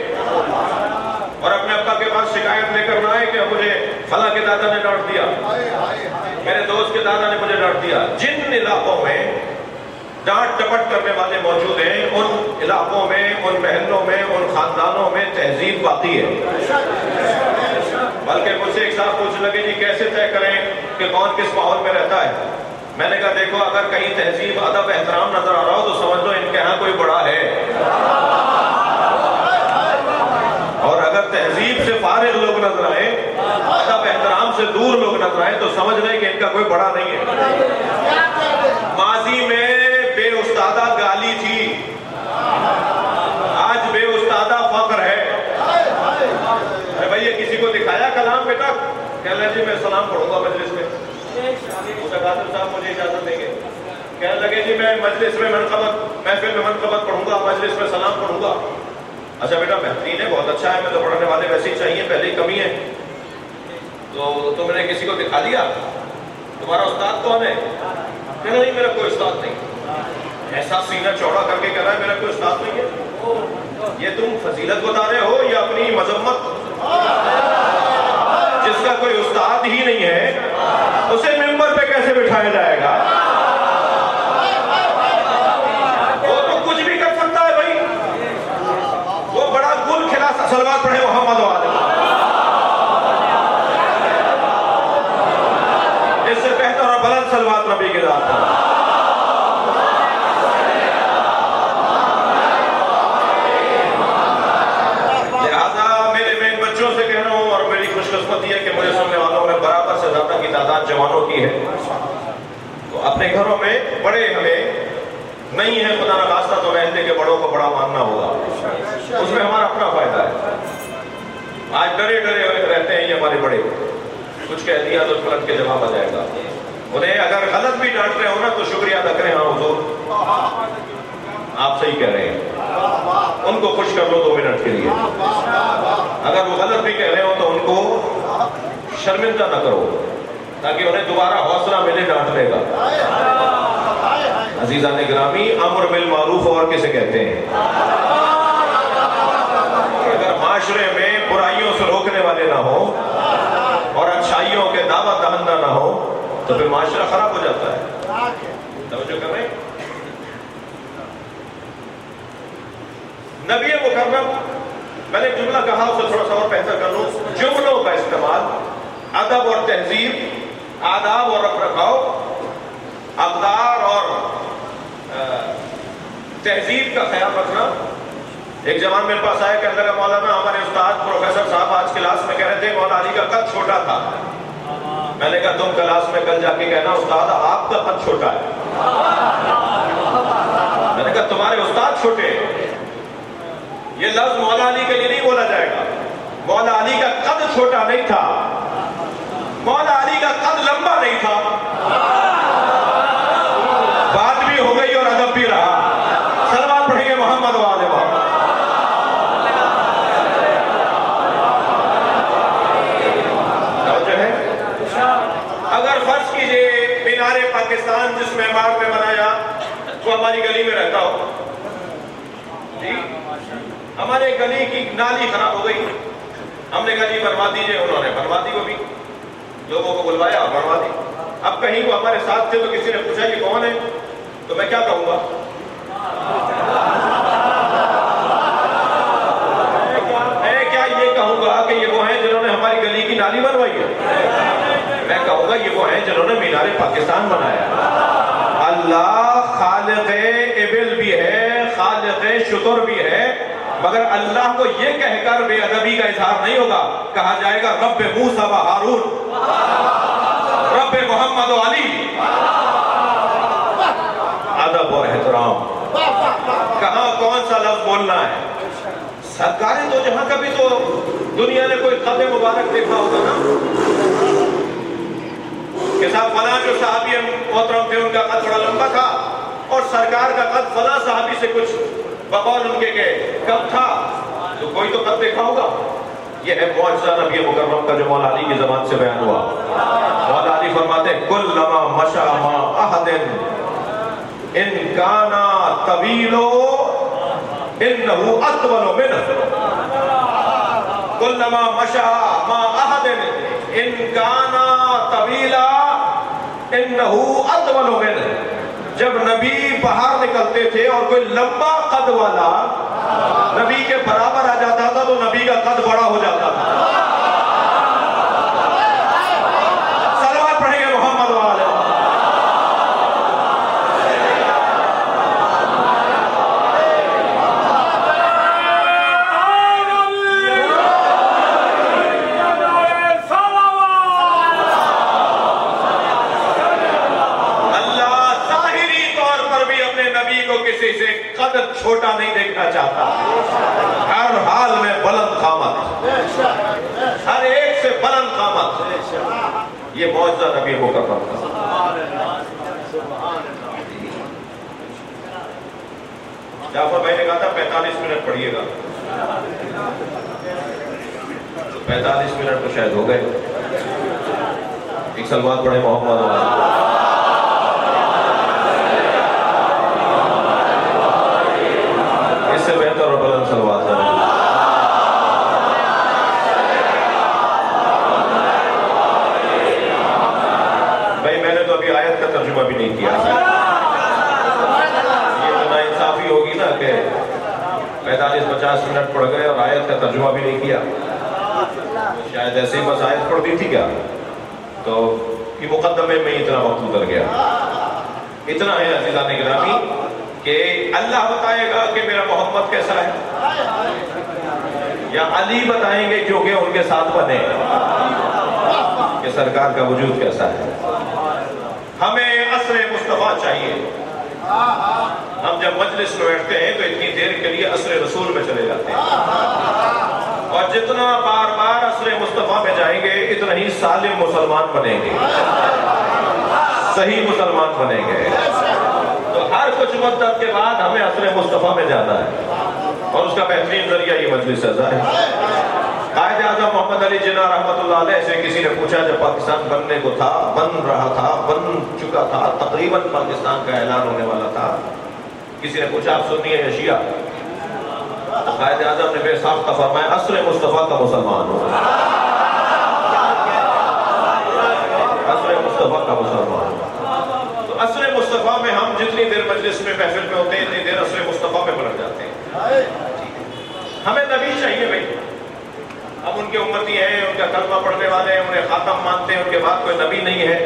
اور اپنے ابا کے پاس شکایت لے کر نہ آئے کہ مجھے فلاں کے دادا نے ڈانٹ دیا، میرے دوست کے دادا نے مجھے ڈانٹ دیا. جن علاقوں میں ڈانٹ ٹپٹ کرنے والے موجود ہیں ان علاقوں میں، ان محلوں میں، ان خاندانوں میں تہذیب باقی ہے. بلکہ مجھ سے ایک صاحب پوچھنے لگے جی کیسے طے کریں کہ کون کس ماحول میں رہتا ہے. میں نے کہا دیکھو اگر کہیں تہذیب، ادب، احترام نظر آ رہا ہو تو سمجھ لو ان کے ہاں کوئی بڑا ہے، اور اگر تہذیب سے فارغ لوگ نظر آئے، ادب احترام سے دور لوگ نظر آئے تو سمجھ لیں کہ ان کا کوئی بڑا نہیں ہے. ماضی میں بے استادہ گالی تھی، آج بے استادہ فخر ہے. بھائی یہ کسی کو دکھایا کلام بیٹا؟ کہنے لگے جی میں سلام پڑھوں گا مجلس میں. قادر صاحب مجھے اجازت دیں گے؟ کہنے لگے جی میں مجلس میں محفل میں منقبت پڑھوں گا، مجلس میں سلام پڑھوں گا. اچھا بیٹا بہترین ہے، بہت اچھا ہے، میں تو پڑھنے والے ویسے ہی چاہیے، پہلے ہی کمی ہے. تو تم نے کسی کو دکھا دیا تمہارا استاد کون ہے؟ کہنا نہیں میرا کوئی استاد نہیں. ایسا سینہ چوڑا کر کے کہہ رہا ہے میرا کوئی استاد نہیں ہے. یہ تم فضیلت بتا رہے ہو یا اپنی مذمت؟ جس کا کوئی استاد ہی نہیں ہے اسے ممبر پہ کیسے بٹھایا جائے گا؟ وہ تو کچھ بھی کر سکتا ہے بھائی، وہ بڑا گل کھلا. صلوات پڑھے محمد و آل محمد. اس سے بہتر اور بلند صلوات نبی کے ذات پر. لہذا میں ان بچوں سے کہہ رہا ہوں اور میری خوش قسمتی ہے کہ مجھے سننے ڈرے ڈرے ہوئے رہتے ہیں یہ ہمارے بڑے، کچھ کہہ دیا تو پلٹ کے جواب آ جائے گا. انہیں اگر غلط بھی ڈانٹ رہے ہو نا تو شکریہ ادا کریں، ہاں حضور آپ صحیح کہہ رہے ہیں، ان کو خوش کر لو 2 منٹ کے لیے. اگر وہ غلط بھی کہہ رہے ہو تو ان کو شرمندہ نہ کرو تاکہ انہیں دوبارہ حوصلہ ملے ڈانٹنے کا. عزیزان گرامی، امر بالمعروف اور کسے کہتے ہیں؟ اگر معاشرے میں برائیوں سے روکنے والے نہ ہو اور اچھائیوں کے دعوت دہندہ نہ ہو تو پھر معاشرہ خراب ہو جاتا ہے. توجہ کر رہے ہیں؟ نبی مکرم، میں نے جملہ کہا اسے تھوڑا سا اور بہتر کر لوں. جملوں کا استعمال، ادب اور تہذیب، آداب اور رکھ رکھاؤ، اقدار اور تہذیب کا خیال رکھنا. ایک جوان میرے پاس آیا، کہنے لگا مولانا ہمارے استاد پروفیسر صاحب آج کلاس میں کہہ رہے تھے مولا علی کا قد چھوٹا تھا. میں نے کہا تم کلاس میں کل جا کے کہنا استاد آپ کا قد چھوٹا ہے. میں نے کہا تمہارے استاد چھوٹے. یہ لفظ مولا علی کے لیے نہیں بولا جائے گا. مولا علی کا قد چھوٹا نہیں تھا، مولا علی کا قد لمبا نہیں تھا. بات بھی ہو گئی اور ادب بھی رہا. صلوات پڑھیں گے محمد و آل محمد. اگر فرض کیجئے مینار پاکستان جس معمار میں بنایا وہ ہماری گلی میں رہتا ہو، جی ہمارے گلی کی نالی خراب ہو گئی، ہم نے کہا جی بنوا دیجئے، انہوں نے بنوا دی، وہ بھی لوگوں کو بلوایا اور بنوا دی. اب کہیں وہ ہمارے ساتھ تھے تو کسی نے پوچھا یہ کون ہے، تو میں کیا کہوں گا؟ میں کیا یہ کہوں گا کہ یہ وہ ہیں جنہوں نے ہماری گلی کی نالی بنوائی ہے؟ میں کہوں گا یہ وہ ہیں جنہوں نے مینار پاکستان بنایا. اللہ خالق ابل بھی ہے، خالق شتر بھی ہے، مگر اللہ کو یہ کہہ کر بے ادبی کا اظہار نہیں ہوگا. کہا جائے گا رب موسیٰ و ہارون، رب محمد و علی. ادب اور احترام. کہاں کون سا لفظ بولنا ہے؟ سرکاری تو جہاں کبھی تو دنیا نے کوئی قد مبارک دیکھا ہوگا نا کہ صاحب فلاں جو صحابی محترم تھے ان کا قد بڑا لمبا تھا اور سرکار کا قد فلاں صحابی سے کچھ بقول ان کے کم تھا، تو کوئی تو قد دیکھا ہوگا. یہ ہے معجزہ نبی مکرم کا جو مولا علی کی زبان سے بیان ہوا. مولا علی فرماتے ہیں کلما مشى مع احد ان کان طویل انه اطول منه. کلما مشى مع احد ان کان طویلا انه اطول منه. جب نبی باہر نکلتے تھے اور کوئی لمبا قد والا نبی کے برابر آ جاتا تھا تو نبی کا قد بڑا ہو جاتا تھا. صلوات پڑھیں گے محمد و آل محمد. کسی سے قد چھوٹا نہیں دیکھنا چاہتا. ہر حال میں بلند قامت، ہر ایک سے بلند قامت. یہ معجزہ نبی مکرم کا. جعفر بھائی نے کہا تھا 45 منٹ پڑھیے گا، 45 منٹ تو شاید ہو گئے. ایک صلوات پڑھے محمد و آل. اس سے بہتر اور بلند صلوات ہے. بھائی میں نے تو ابھی آیت کا ترجمہ بھی نہیں کیا. یہ تو ناانصافی ہوگی نا کہ 45-50 منٹ پڑھ گئے اور آیت کا ترجمہ بھی نہیں کیا. شاید ایسے ہی بس آیت پڑھ دی تھی کیا، تو یہ مقدمے میں اتنا وقت گزر گیا. اتنا ہے عزیزان گرامی کہ اللہ بتائے گا کہ میرا محمد کیسا ہے، یا علی بتائیں گے کیونکہ ان کے ساتھ بنے کہ سرکار کا وجود کیسا ہے. ہمیں عصر مصطفیٰ چاہیے. ہم جب مجلس میں بیٹھتے ہیں تو اتنی دیر کے لیے عصر رسول میں چلے جاتے ہیں، اور جتنا بار بار عصر مصطفیٰ میں جائیں گے اتنا ہی سالم مسلمان بنیں گے، صحیح مسلمان بنیں گے۔ تو ہر کچھ مدت کے بعد ہمیں عصر مصطفیٰ میں جانا ہے، اور اس کا بہترین ذریعہ یہ مجلس اعزا ہے۔ قائد اعظم محمد علی جناح رحمۃ اللہ علیہ سے کسی نے پوچھا جب پاکستان بننے کو تھا، بن رہا تھا، بن چکا تھا، تقریباً پاکستان کا اعلان ہونے والا تھا، کسی نے پوچھا آپ سنی ہے یا شیعہ؟ قائد اعظم نے بے ساختہ فرمایا عصر مصطفیٰ کا مسلمان ہو، عصر مصطفیٰ کا مسلمان ہو۔ تو عصر مصطفیٰ میں ہم جتنی دیر مجلس میں محفل میں ہوتے ہیں اتنی دیر عصر مصطفیٰ میں پلٹ جاتے ہیں۔ ہمیں نبی چاہیے بھائی، ہم ان کے امتی ہیں، ان کا کلمہ پڑھنے والے ہیں، انہیں خاتم مانتے ہیں، ان کے بعد کوئی نبی نہیں ہے،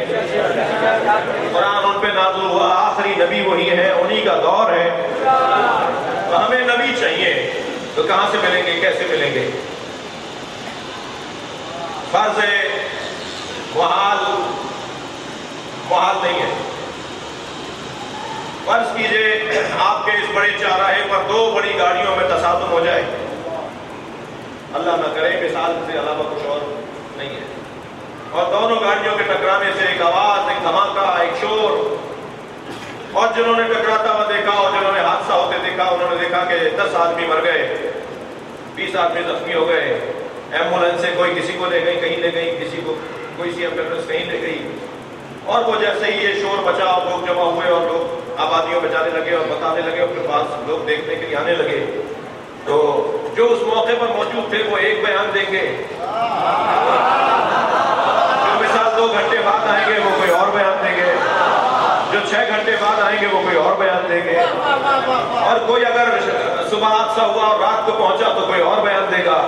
قرآن ان پہ نازل ہوا، آخری نبی وہی ہے، انہی کا دور ہے، تو ہمیں نبی چاہیے۔ تو کہاں سے ملیں گے، کیسے ملیں گے؟ فرض محال نہیں ہے۔ فرض کیجئے آپ کے اس بڑے چوراہے پر دو بڑی گاڑیوں میں تصادم ہو جائے، اللہ نہ کرے، مثال سے علاوہ کچھ اور نہیں ہے، اور دونوں گاڑیوں کے ٹکرانے سے ایک آواز، ایک دھماکہ، ایک شور، اور جنہوں نے ٹکراتا ہوا دیکھا اور جنہوں نے حادثہ ہوتے دیکھا انہوں نے دیکھا کہ 10 آدمی مر گئے، 20 آدمی زخمی ہو گئے، ایمبولینس سے کوئی کسی کو لے گئی، کہیں لے گئی، کسی کو کوئی سی ایمبولینس کہیں لے گئی، اور وہ جیسے ہی یہ شور بچا اور لوگ جمع ہوئے اور لوگ آبادیوں میں جانے لگے اور بتانے لگے، اپنے پاس لوگ دیکھنے کے لیے آنے لگے، تو جو اس موقع پر موجود تھے وہ ایک بیان دیں گے، جو مثال 2 گھنٹے بعد آئیں گے وہ کوئی اور بیان دیں گے، جو 6 گھنٹے بعد آئیں گے وہ کوئی اور بیان دیں گے، اور کوئی اگر صبح حادثہ ہوا اور رات کو پہنچا تو کوئی اور بیان دے گا۔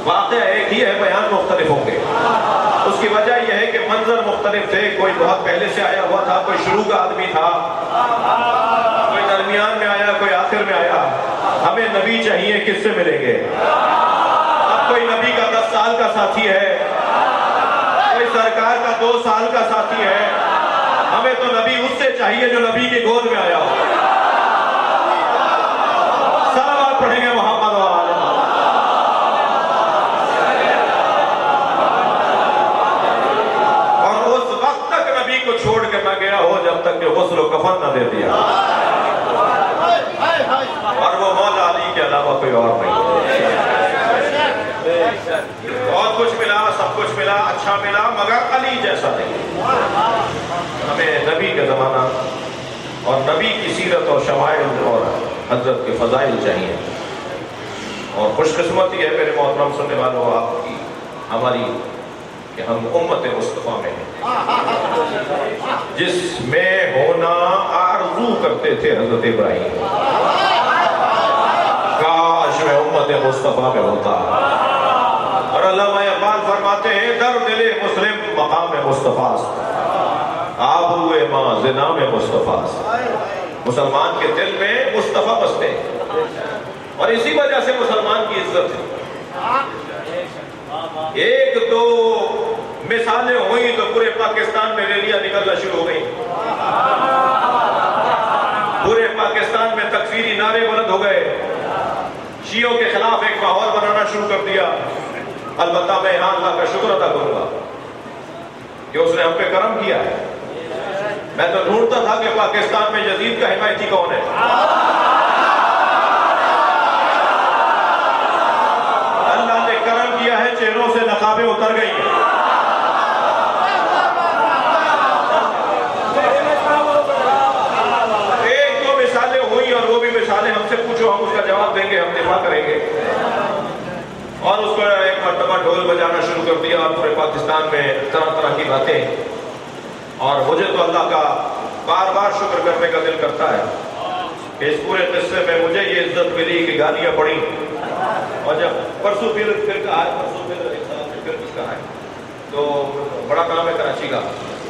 واقعہ ایک ہی ہے، بیان مختلف ہوں گے۔ اس کی وجہ یہ ہے کہ منظر مختلف تھے، کوئی بہت پہلے سے آیا ہوا تھا، کوئی شروع کا آدمی تھا، کوئی درمیان میں آیا، کوئی آخر میں آیا۔ ہمیں نبی چاہیے، کس سے ملیں گے؟ اب کوئی نبی کا 10 سال کا ساتھی ہے، کوئی سرکار کا 2 سال کا ساتھی ہے، ہمیں تو نبی اس سے چاہیے جو نبی کی گود میں آیا ہو۔ صلوات پڑھیں گے محمد و آل محمد۔ اور اس وقت تک نبی کو چھوڑ کے نہ گیا ہو جب تک کہ غسل و کفن نہ دے دیا، اور وہ مولا علی کے علاوہ کوئی اور نہیں۔ بہت کچھ ملا، سب کچھ ملا، اچھا ملا، مگر علی جیسا نہیں۔ ہمیں نبی کا زمانہ اور نبی کی سیرت اور شمائل اور حضرت کے فضائل چاہیے، اور خوش قسمتی ہے میرے محترم سننے والوں آپ کی، ہماری، کہ ہم امت مصطفیٰ میں ہیں، جس میں ہونا آرزو کرتے تھے حضرت ابراہیم، کاش میں امت مصطفیٰ میں ہوتا۔ اور علامہ اقبال فرماتے ہیں در دل مسلم مقام مصطفیٰ، آپ ہوئے ماں زنا میں مصطفیٰ، مسلمان کے دل میں مصطفیٰ بستے ہیں، اور اسی وجہ سے مسلمان کی عزت ہے۔ ایک دو مثالیں ہوئی تو پورے پاکستان میں ریلیاں نکلنا شروع ہو گئی، پورے پاکستان میں تکفیری نعرے بلند ہو گئے، شیعوں کے خلاف ایک ماحول بنانا شروع کر دیا۔ البتہ میں یہاں اللہ کا شکر ادا کروں گا کہ اس نے ہم پہ کرم کیا ہے۔ میں تو ڈھونڈتا تھا کہ پاکستان میں یزید کا حمایتی کون ہے، اللہ نے کرم کیا ہے، چہروں سے نقابیں اتر گئی ہیں۔ ایک دو مثالیں ہوئی اور وہ بھی مثالیں ہم سے پوچھو، ہم اس کا جواب دیں گے، ہم دفاع کریں گے، اور اس کو ایک مرتبہ ڈھول بجانا شروع کر دیا اور پورے پاکستان میں طرح طرح کی باتیں۔ اور مجھے تو اللہ کا بار بار شکر کرنے کا دل کرتا ہے کہ اس پورے قصے میں مجھے یہ عزت ملی کہ گالیاں پڑی، اور جب پرسوں پھر کہا ہے، پرسوں پھر ایک سال سے پھر کچھ کہا ہے، تو بڑا کام ہے کراچی کا،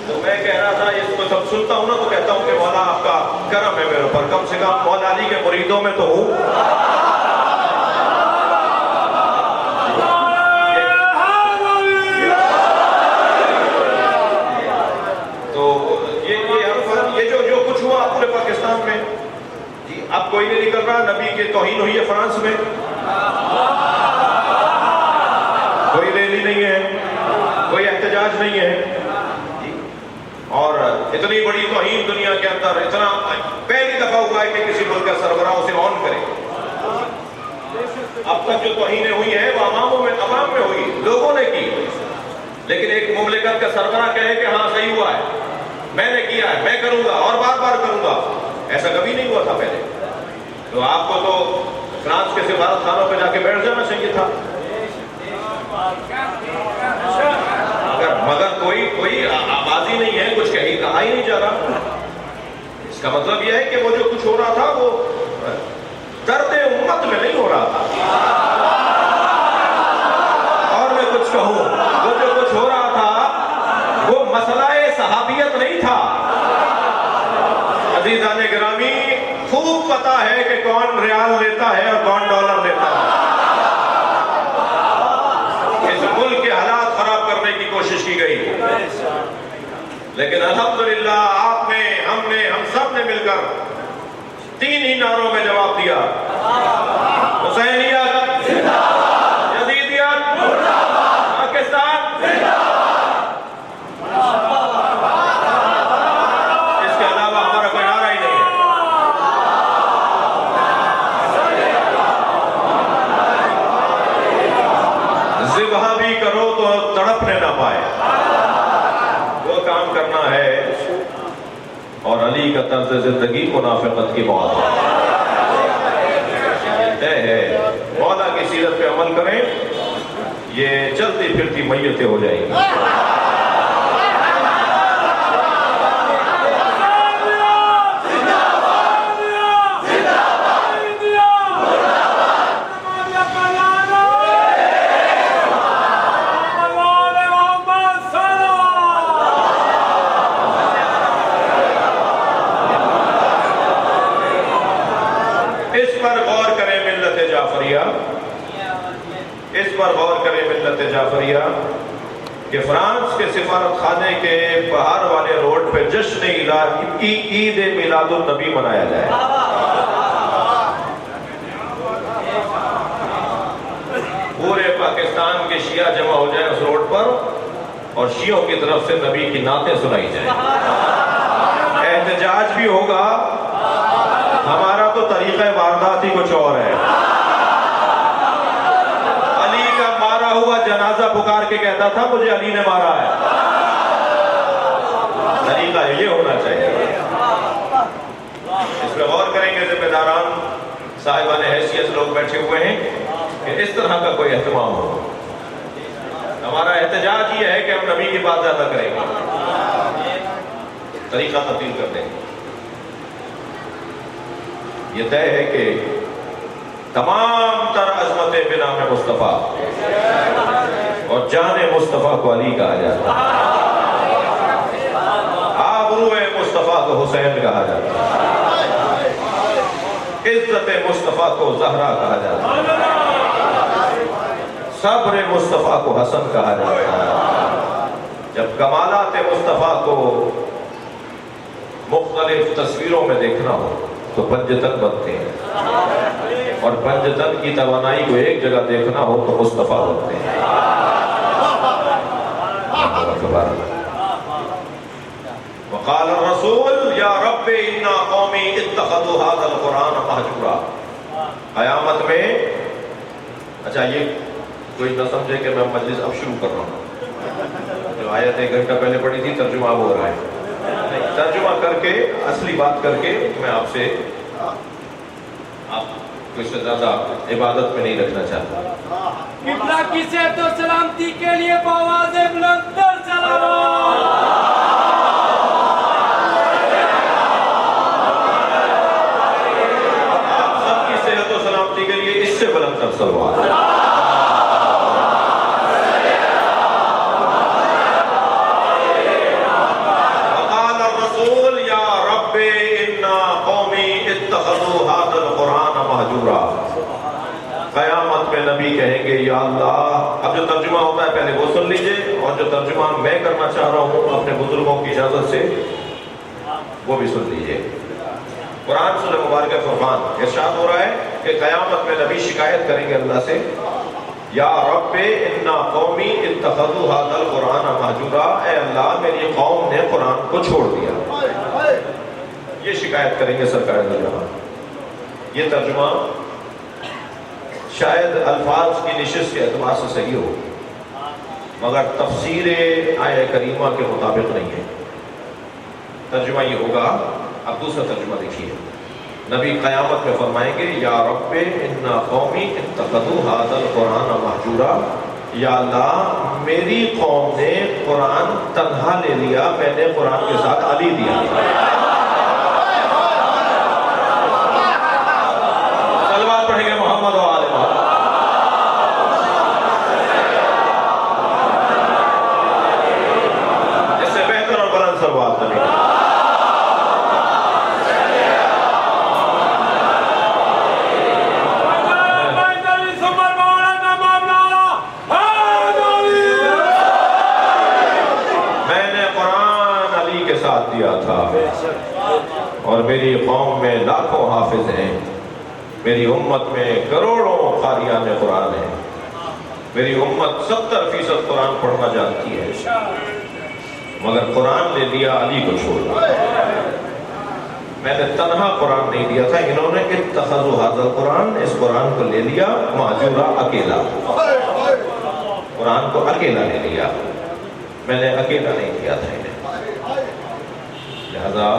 تو میں کہہ رہا تھا اس کو سب سنتا ہوں نا تو کہتا ہوں کہ مولا آپ کا کرم ہے میرے اوپر، کم سے کم مولا علی کے مریدوں میں تو ہوں۔ پاکستان میں جی اب کوئی نہیں نکل رہا، نبی کی توہین ہوئی ہے فرانس میں، کوئی ریلی نہیں ہے, کوئی احتجاج نہیں ہے. اور اتنی بڑی توہین دنیا کے اندر, اتنا پہلی دفعہ ہوا ہے کہ کسی ملک کا سربراہ اسے آن کرے. اب تک جو توہینیں ہوئی ہیں وہ عوام میں ہوئی, لوگوں نے کی, لیکن ایک مملکت کا سربراہ کہے کہ ہاں صحیح ہوا ہے, میں نے کیا ہے, میں کروں گا اور بار بار کروں گا, ایسا کبھی نہیں ہوا تھا پہلے. تو آپ کو تو فرانس کے سفارت خانوں پہ جا کے بیٹھ جانا چاہیے تھا. مگر کوئی آوازی نہیں ہے, کچھ کہا ہی نہیں جا رہا. اس کا مطلب یہ ہے کہ وہ جو کچھ ہو رہا تھا وہ درد امت میں نہیں ہو رہا تھا. اور میں کچھ کہوں, وہ جو کچھ ہو رہا تھا وہ مسئلہ صحابیت نہیں تھا. عزیزان گرامی, خوب پتا ہے کہ کون ریال لیتا ہے اور کون ڈالر لیتا ہے. اس ملک کے حالات خراب کرنے کی کوشش کی گئی, لیکن الحمدللہ آپ نے, ہم سب نے مل کر 3 ہی نعروں میں جواب دیا. حسینیت زندہ باد, یزیدیت مردہ باد, پاکستان زندہ باد. اس کے علاوہ ہمارا کوئی نعرہ ہی نہیں ہے. ذبح بھی کرو تو تڑپنے نہ پائے, وہ کام کرنا ہے. اور علی کا طرز زندگی منافقت کی موت ہے. مولا کی سیرت پہ عمل کریں, یہ چلتی پھرتی میتیں ہو جائیں گی. اس پر غور کریں ملت جعفریہ کہ فرانس کے سفارت خانے کے باہر والے روڈ پہ جشن عید میلاد النبی منایا جائے. پورے پاکستان کے شیعہ جمع ہو جائیں اس روڈ پر اور شیعوں کی طرف سے نبی کی نعتیں سنائی جائیں. احتجاج بھی ہوگا, ہمارا تو طریقہ واردات ہی کچھ اور ہے. ہوا جنازہ پکار کے کہتا تھا مجھے علی نے مارا ہے. طریقہ یہ ہونا چاہیے. اس پہ غور کریں گے ذمہ داران صاحبان حیثیت لوگ بیٹھے ہوئے ہیں کہ اس طرح کا کوئی اہتمام ہو. ہمارا احتجاج یہ ہے کہ ہم نبی کی بات زیادہ کریں گے, طریقہ تبدیل کر دیں گے. یہ طے ہے کہ تمام تر عظمتیں بنام مصطفیٰ اور جان مصطفیٰ کو علی کہا جاتا ہے. آبرو مصطفیٰ کو حسین کہا جاتا ہے. عزت مصطفیٰ کو زہرا کہا جاتا ہے. صبر مصطفیٰ کو حسن کہا جاتا ہے. جب کمالات مصطفیٰ کو مختلف تصویروں میں دیکھنا ہو تو پنجتن بنتے ہیں, اور پنجتن کی توانائی کو ایک جگہ دیکھنا ہو تو مصطفیٰ بنتے ہیں. وقال الرسول یا رب انا قومی اتخذوا هذا القرآن مہجورا. قیامت میں, اچھا یہ کوئی نہ سمجھے کہ میں مجلس اب شروع کر رہا ہوں. جو آیت 1 گھنٹہ پہلے پڑھی تھی ترجمہ ہو رہا ہے. ترجمہ کر کے اصلی بات کر کے میں آپ سے, آپ کو اس سے زیادہ عبادت میں نہیں رکھنا چاہتا. قبلہ کی صحت و سلامتی کے لیے بآواز بلند تر سلام. آپ سب کی صحت و سلامتی کے لیے اس سے بلند تر سلوات. قیامت میں نبی کہیں گے یا اللہ, اب جو ترجمہ ہوتا ہے پہلے وہ سن لیجئے, اور جو ترجمہ میں کرنا چاہ رہا ہوں اپنے بزرگوں کی اجازت سے وہ بھی سن لیجئے. قرآن سورہ مبارکہ فرقان ارشاد ہو رہا ہے کہ قیامت میں نبی شکایت کریں گے اللہ سے یا رب انا قومی اتخذوا ھذا القرآن مہجورا، اے اللہ میری قوم نے قرآن کو چھوڑ دیا۔ یہ شکایت کریں گے سرکار دو جہاں۔ یہ ترجمہ شاید الفاظ کی نشست کے اعتبار سے صحیح ہو، مگر تفسیر آیہ کریمہ کے مطابق نہیں ہے۔ ترجمہ یہ ہوگا، اب دوسرا ترجمہ دیکھیے، نبی قیامت میں فرمائیں گے یا رب انا قومی اتخذوا ھذا القرآن مہجورا، یا اللہ میری قوم نے قرآن تنہا لے لیا، میں نے قرآن کے ساتھ علی دیا۔ صلوات پڑھیں گے محمد و آل محمد۔ اس سے بہتر اور بلند صلوات نبی۔ دیا تھا اور میری قوم میں لاکھوں حافظ ہیں، میری امت میں کروڑوں قاریان قرآن ہیں، میری امت 70% قرآن پڑھنا جانتی ہے، مگر قرآن نے دیا علی کو چھوڑا۔ میں نے تنہا قرآن نہیں دیا تھا، انہوں نے اتخذوا ھذا القرآن، اس قرآن کو لے لیا مہجورا، اکیلا، قرآن کو اکیلا لے لیا، میں نے اکیلا نہیں دیا تھا انہیں۔ لہذا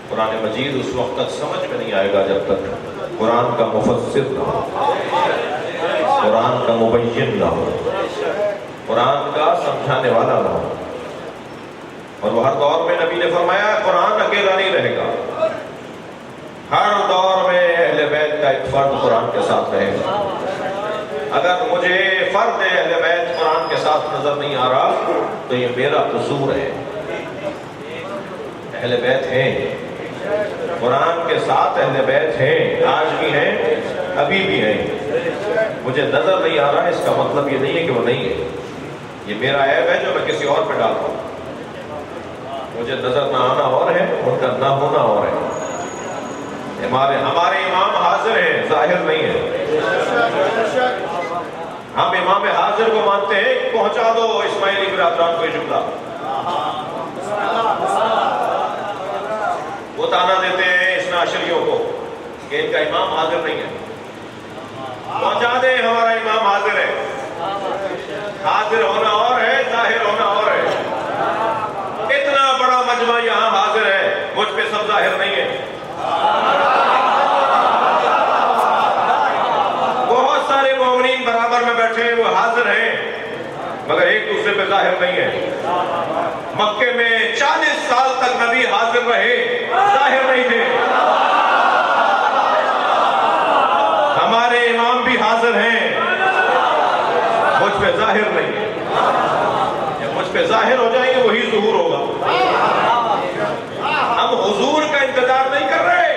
قرآن مجید اس وقت تک سمجھ میں نہیں آئے گا جب تک قرآن کا مفسر نہ ہو، قرآن کا مبین نہ ہو، قرآن کا سمجھانے والا نہ ہو۔ اور وہ ہر دور میں نبی نے فرمایا قرآن اکیلا نہیں رہے گا، ہر دور میں اہل بیت کا ایک فرد قرآن کے ساتھ رہے گا۔ اگر مجھے فرد اہل بیت قرآن کے ساتھ نظر نہیں آ رہا تو یہ میرا قصور ہے۔ اہل بیت ہیں، قرآن کے ساتھ اہل بیت ہیں، آج بھی ہیں، ابھی بھی ہیں، مجھے نظر نہیں آ رہا، اس کا مطلب یہ نہیں ہے کہ وہ نہیں ہے، یہ میرا عیب ہے جو میں کسی اور پہ ڈالتا ہوں۔ مجھے نظر نہ آنا اور ہے، ان کا نہ ہونا اور ہے۔ ہمارے امام حاضر ہیں، ظاہر نہیں ہے۔ ہم امام حاضر کو مانتے ہیں، پہنچا دو اسماعیلی برادران کو یہ جملہ۔ وہ تانا دیتے ہیں اثنا عشریوں کو کہ ان کا امام حاضر نہیں ہے، پہنچا دیں ہمارا امام حاضر ہے۔ حاضر ہونا اور ہے، ظاہر ہونا اور ہے۔ اتنا بڑا مجمع یہاں حاضر ہے، مجھ پہ سب ظاہر نہیں ہے۔ بہت سارے مومنین برابر میں بیٹھے ہیں، وہ حاضر ہیں، مگر ایک دوسرے پہ ظاہر نہیں ہے۔ مکے میں 40 سال تک نبی حاضر رہے، ظاہر نہیں تھے۔ ہمارے امام بھی حاضر ہیں، مجھ پہ ظاہر نہیں ہے۔ جب مجھ پہ ظاہر ہو جائیں گے وہی ظہور ہوگا۔ ہم حضور کا انتظار نہیں کر رہے،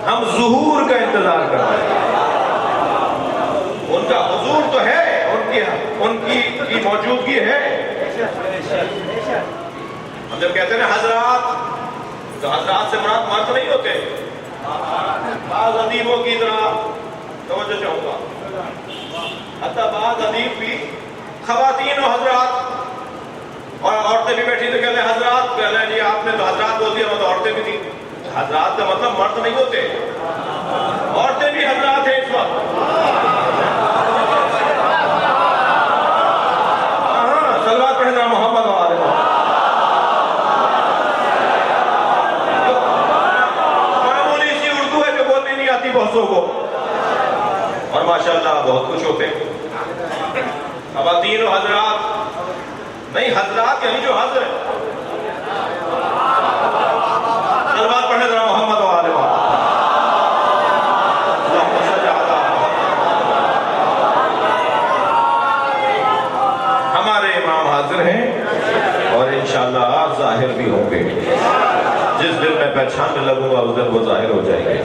ہم ظہور کا انتظار کر رہے ہیں۔ ان کا حضور تو ہے، ان کی موجودگی ہے۔ ہم جب کہتے ہیں حضرات، تو حضرات سے مراد مرد نہیں ہوتے۔ بعض ادیبوں کی طرح توجہ چاہوں گا، حتیٰ بعض ادیب بھی خواتین و حضرات، اور عورتیں بھی بیٹھی تو کہتے ہیں حضرات، کہتے ہیں جی آپ نے تو حضرات بول دیا، تو عورتیں بھی تھیں۔ حضرات کا مطلب مرد نہیں ہوتے، عورتیں بھی حضرات ہیں اس وقت۔ صلوات پڑھنا محمد و آل محمد۔ معمولی سی اردو ہے جو بولنے نہیں آتی بہتوں کو، اور ماشاءاللہ بہت کچھ ہوتے ہیں۔ خواتین و حضرات نہیں، حضرات یعنی جو حاضر ہے۔ صلوات پڑھنے ذرا محمد و آل محمد۔ ہمارے امام حاضر ہیں اور انشاءاللہ ظاہر بھی ہوں گے۔ جس دن میں پہچاننے لگوں گا اس دن وہ ظاہر ہو جائیں گے،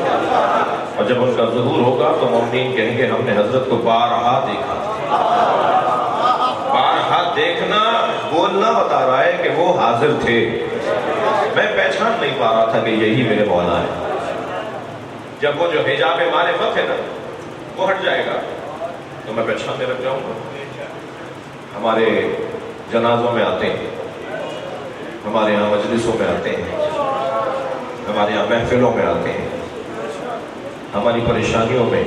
اور جب ان کا ظہور ہوگا تو مومنین کہیں گے ہم نے حضرت کو بارہا دیکھا۔ بارہا دیکھنا بولنا بتا رہا ہے کہ وہ حاضر تھے، میں پہچان نہیں پا رہا تھا کہ یہی میرے مولا ہے۔ جب وہ جو حجاب معرفت ہے نا وہ ہٹ جائے گا تو میں پہچاننے لگ جاؤں گا. ہمارے جنازوں میں آتے ہیں، ہمارے یہاں مجلسوں میں آتے ہیں، ہمارے یہاں محفلوں میں آتے ہیں، ہماری پریشانیوں میں.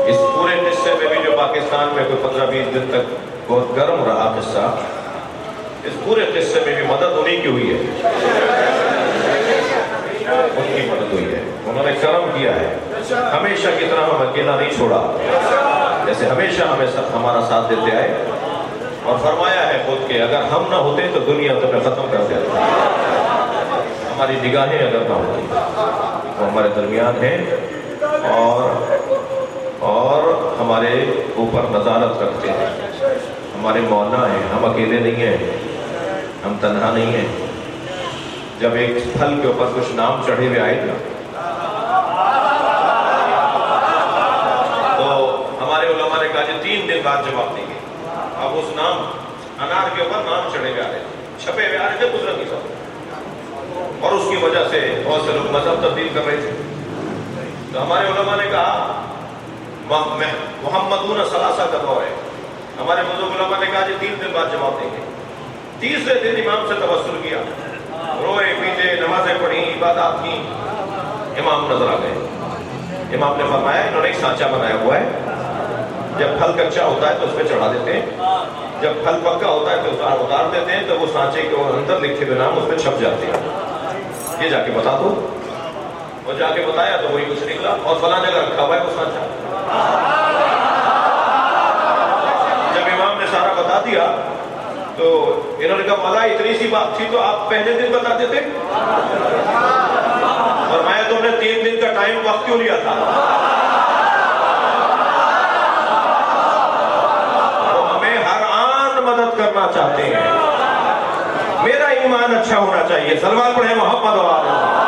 اس پورے قصے میں بھی جو پاکستان میں کوئی 15-20 دن تک بہت گرم رہا قصہ، اس پورے قصے میں بھی مدد انہیں کی ہوئی ہے، ان کی مدد ہوئی ہے. انہوں نے کرم کیا ہے، ہمیشہ کی طرح ہم اکیلا نہیں چھوڑا، جیسے ہمیشہ ہمیں ہمارا ساتھ دیتے آئے، اور فرمایا ہے خود کہ اگر ہم نہ ہوتے تو دنیا تمہیں ختم کر دیتا. ہماری نگاہیں اگر نہ ہوتی وہ ہمارے درمیان ہیں اور ہمارے اوپر نظارت رکھتے ہیں، ہمارے مولا ہیں. ہم اکیلے نہیں ہیں، ہم تنہا نہیں ہیں. جب ایک پھل کے اوپر کچھ نام چڑھے ہوئے آئے تھے تو ہمارے علماء نے کہا جی 3 دن بعد جواب دیں گے. اب اس نام انار کے اوپر نام چڑھے ہوئے آ رہے تھے، چھپے ہوئے آ رہے تھے گزرت کی سب، اور اس کی وجہ سے بہت سے لوگ مذہب تبدیل کر رہے تھے. تو ہمارے علماء نے کہا محمدون ثلاثہ کا دور ہے. ہمارے بزرگ علماء نے کہا جی 3 دن بعد جواب دیں گے. تیسرے دن امام سے توسل کیا، روئے پیٹے، نمازیں پڑھی، عبادات کی. امام نظر آ گئے. امام نے فرمایا انہوں نے ایک سانچہ بنایا ہوا ہے، جب پھل کچا ہوتا ہے تو اس پہ چڑھا دیتے ہیں، جب پھل پکا ہوتا ہے تو اتار دیتے ہیں، تو وہ سانچے کے اندر لکھے ہوئے نام اس پہ چھپ جاتے ہیں. یہ جا کے بتا دو. وہ جا کے بتایا تو وہی کچھ نکلا، اور فلاں جگہ رکھا ہوا ہے وہ سانچہ. جب امام نے سارا بتا دیا تو انہوں نے کہا مولا اتنی سی بات تھی تو آپ پہلے دن بتاتے تھے. اور میں تو نے 3 دن کا ٹائم وقت کیوں لیا تھا؟ وہ ہمیں ہر آن مدد کرنا چاہتے ہیں. میرا ایمان اچھا ہونا چاہیے. سلوات پڑھیں محمد و آل محمد.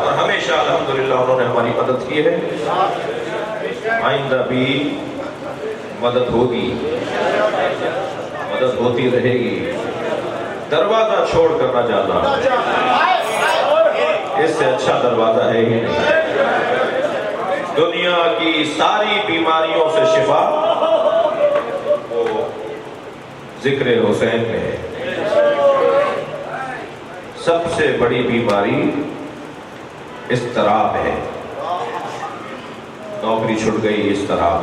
اور ہمیشہ الحمدللہ انہوں نے ہماری مدد کی ہے، آئندہ بھی مدد ہوگی، مدد ہوتی رہے گی. دروازہ چھوڑ کر نہ جانا، اس سے اچھا دروازہ ہے ہی نہیں. دنیا کی ساری بیماریوں سے شفا وہ ذکر حسین میں ہے. سب سے بڑی بیماری اضطراب ہے. نوکری چھٹ گئی اضطراب،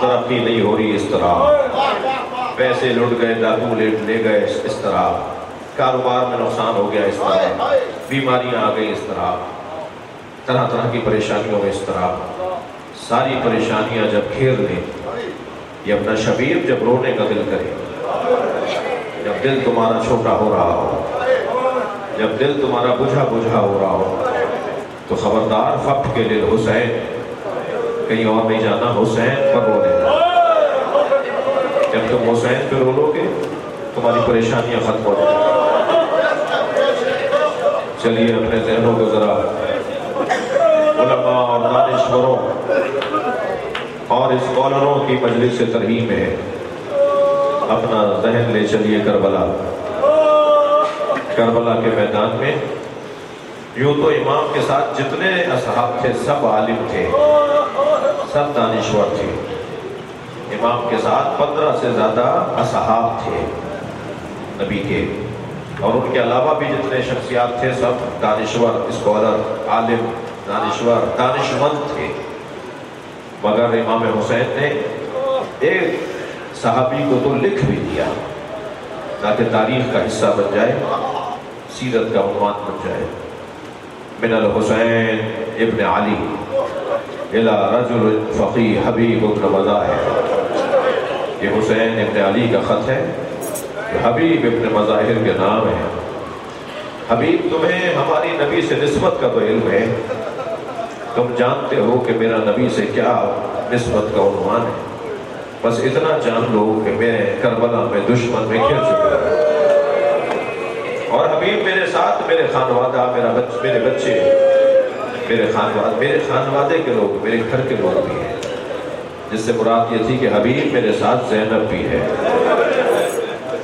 ترقی نہیں ہو رہی اضطراب، پیسے لٹ گئے، ڈاکو لے گئے اضطراب، کاروبار میں نقصان ہو گیا اضطراب، بیماریاں آ گئی اضطراب، طرح طرح کی پریشانیوں میں اضطراب. ساری پریشانیاں جب گھیر لیں، یہ اپنا شبیر جب رونے کا دل کرے، جب دل تمہارا چھوٹا ہو رہا ہو، جب دل تمہارا بجھا بجھا ہو رہا ہو، تو خبردار فقط کے لیے حسین، کہیں اور نہیں جانا، حسین پر رو لینا. جب تم حسین پہ رو لو گے تمہاری پریشانیاں ختم ہو جائیں. چلیے اپنے ذہنوں کو ذرا علماء اور دانشوروں اور اسکالروں کی مجلس سے ترہیم ہے، اپنا ذہن لے چلیے کربلا کے میدان میں. یوں تو امام کے ساتھ جتنے اصحاب تھے سب عالم تھے، سب دانشور تھے. امام کے ساتھ 15 سے زیادہ اصحاب تھے نبی کے، اور ان کے علاوہ بھی جتنے شخصیات تھے سب دانشور، اسکالر، عالم، دانشور، دانشمند تھے. مگر امام حسین نے ایک صحابی کو تو لکھ بھی دیا تاکہ تاریخ کا حصہ بن جائے، سیرت کا عنوان بن جائے. من الحسین ابن علی الى رجل فقیہ حبیب ابن مظاہر. یہ حسین ابن علی کا خط ہے، حبیب ابن مظاہر کے نام ہے. حبیب تمہیں ہماری نبی سے نسبت کا تو علم ہے، تم جانتے ہو کہ میرا نبی سے کیا نسبت کا عنوان ہے. بس اتنا جان لو کہ میں کربلا میں دشمن میں گر چکا ہوں، اور حبیب میرے ساتھ میرے خانوادہ، میرے بچے، میرے خانوادے کے لوگ، میرے گھر کے لوگ بھی ہیں. جس سے مراد یہ تھی کہ حبیب میرے ساتھ زینب بھی ہے.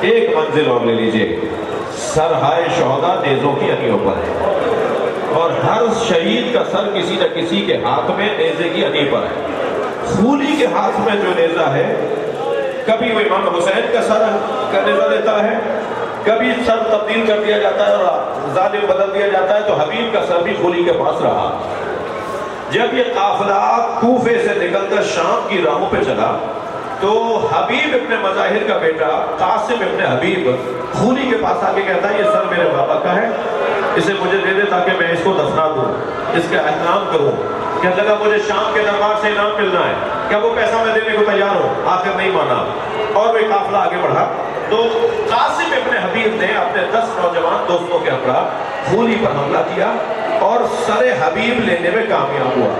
ایک منزل اور لے لیجئے، سرہائے شہداء نیزوں کی انیوں پر ہے، اور ہر شہید کا سر کسی نہ کسی کے ہاتھ میں نیزے کی انی پر ہے۔ خولی کے ہاتھ میں جو نیزہ ہے، کبھی وہ امام حسین کا سر کا نیزہ دیتا ہے، کبھی سر تبدیل کر دیا جاتا ہے اور ظالم بدل دیا جاتا ہے، تو حبیب کا سر بھی خولی کے پاس رہا۔ جب یہ قافلہ کوفے سے نکل کر شام کی راہوں پہ چلا تو حبیب ابن مظاہر کا بیٹا قاسم ابن حبیب خولی کے پاس آ کے کہتا ہے یہ سر میرے بابا کا ہے، اسے مجھے دے دے تاکہ میں اس کو دفنا دوں، اس کا احترام کروں۔ کہنے لگا مجھے شام کے دربار سے انعام ملنا ہے، کیا وہ پیسہ میں دینے کو تیار ہوں؟ آخر نہیں مانا، اور وہ قافلہ آگے بڑھا تو قاسم ابن حبیب نے اپنے 10 نوجوان دوستوں کے ہمراہ خولی پر حملہ کیا اور سر حبیب لینے میں کامیاب ہوا۔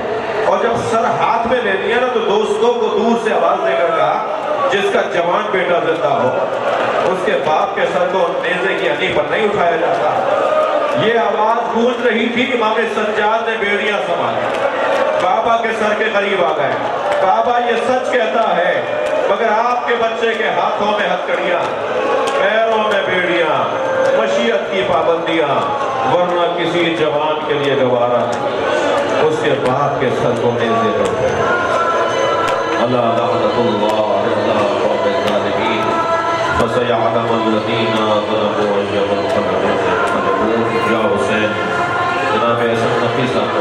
اور جب سر ہاتھ میں لے لیا نا تو دوستوں کو دور سے آواز دے کر کہا جس کا جوان بیٹا زندہ ہو اس کے باپ کے سر کو نیزے کی انی پر نہیں اٹھایا جاتا۔ یہ آواز گونج رہی تھی، امام سجاد نے بیڑیاں سنبھالی، بابا کے سر کے قریب آ گئے۔ بابا یہ سچ کہتا ہے مگر آپ کے بچے کے ہاتھوں میں ہتھکڑیاں، پیروں میں بیڑیاں، مشیت کی پابندیاں، ورنہ کسی جوان کے لیے گوارا نہیں، اس کے باپ کے سر کو نیزے پر۔ اللہ لعنت اللہ علی قوم الظالمین فسيعلم الذين ظلموا أي منقلب ينقلبون۔ یا حسین، جناب حسن نفیس آپ کو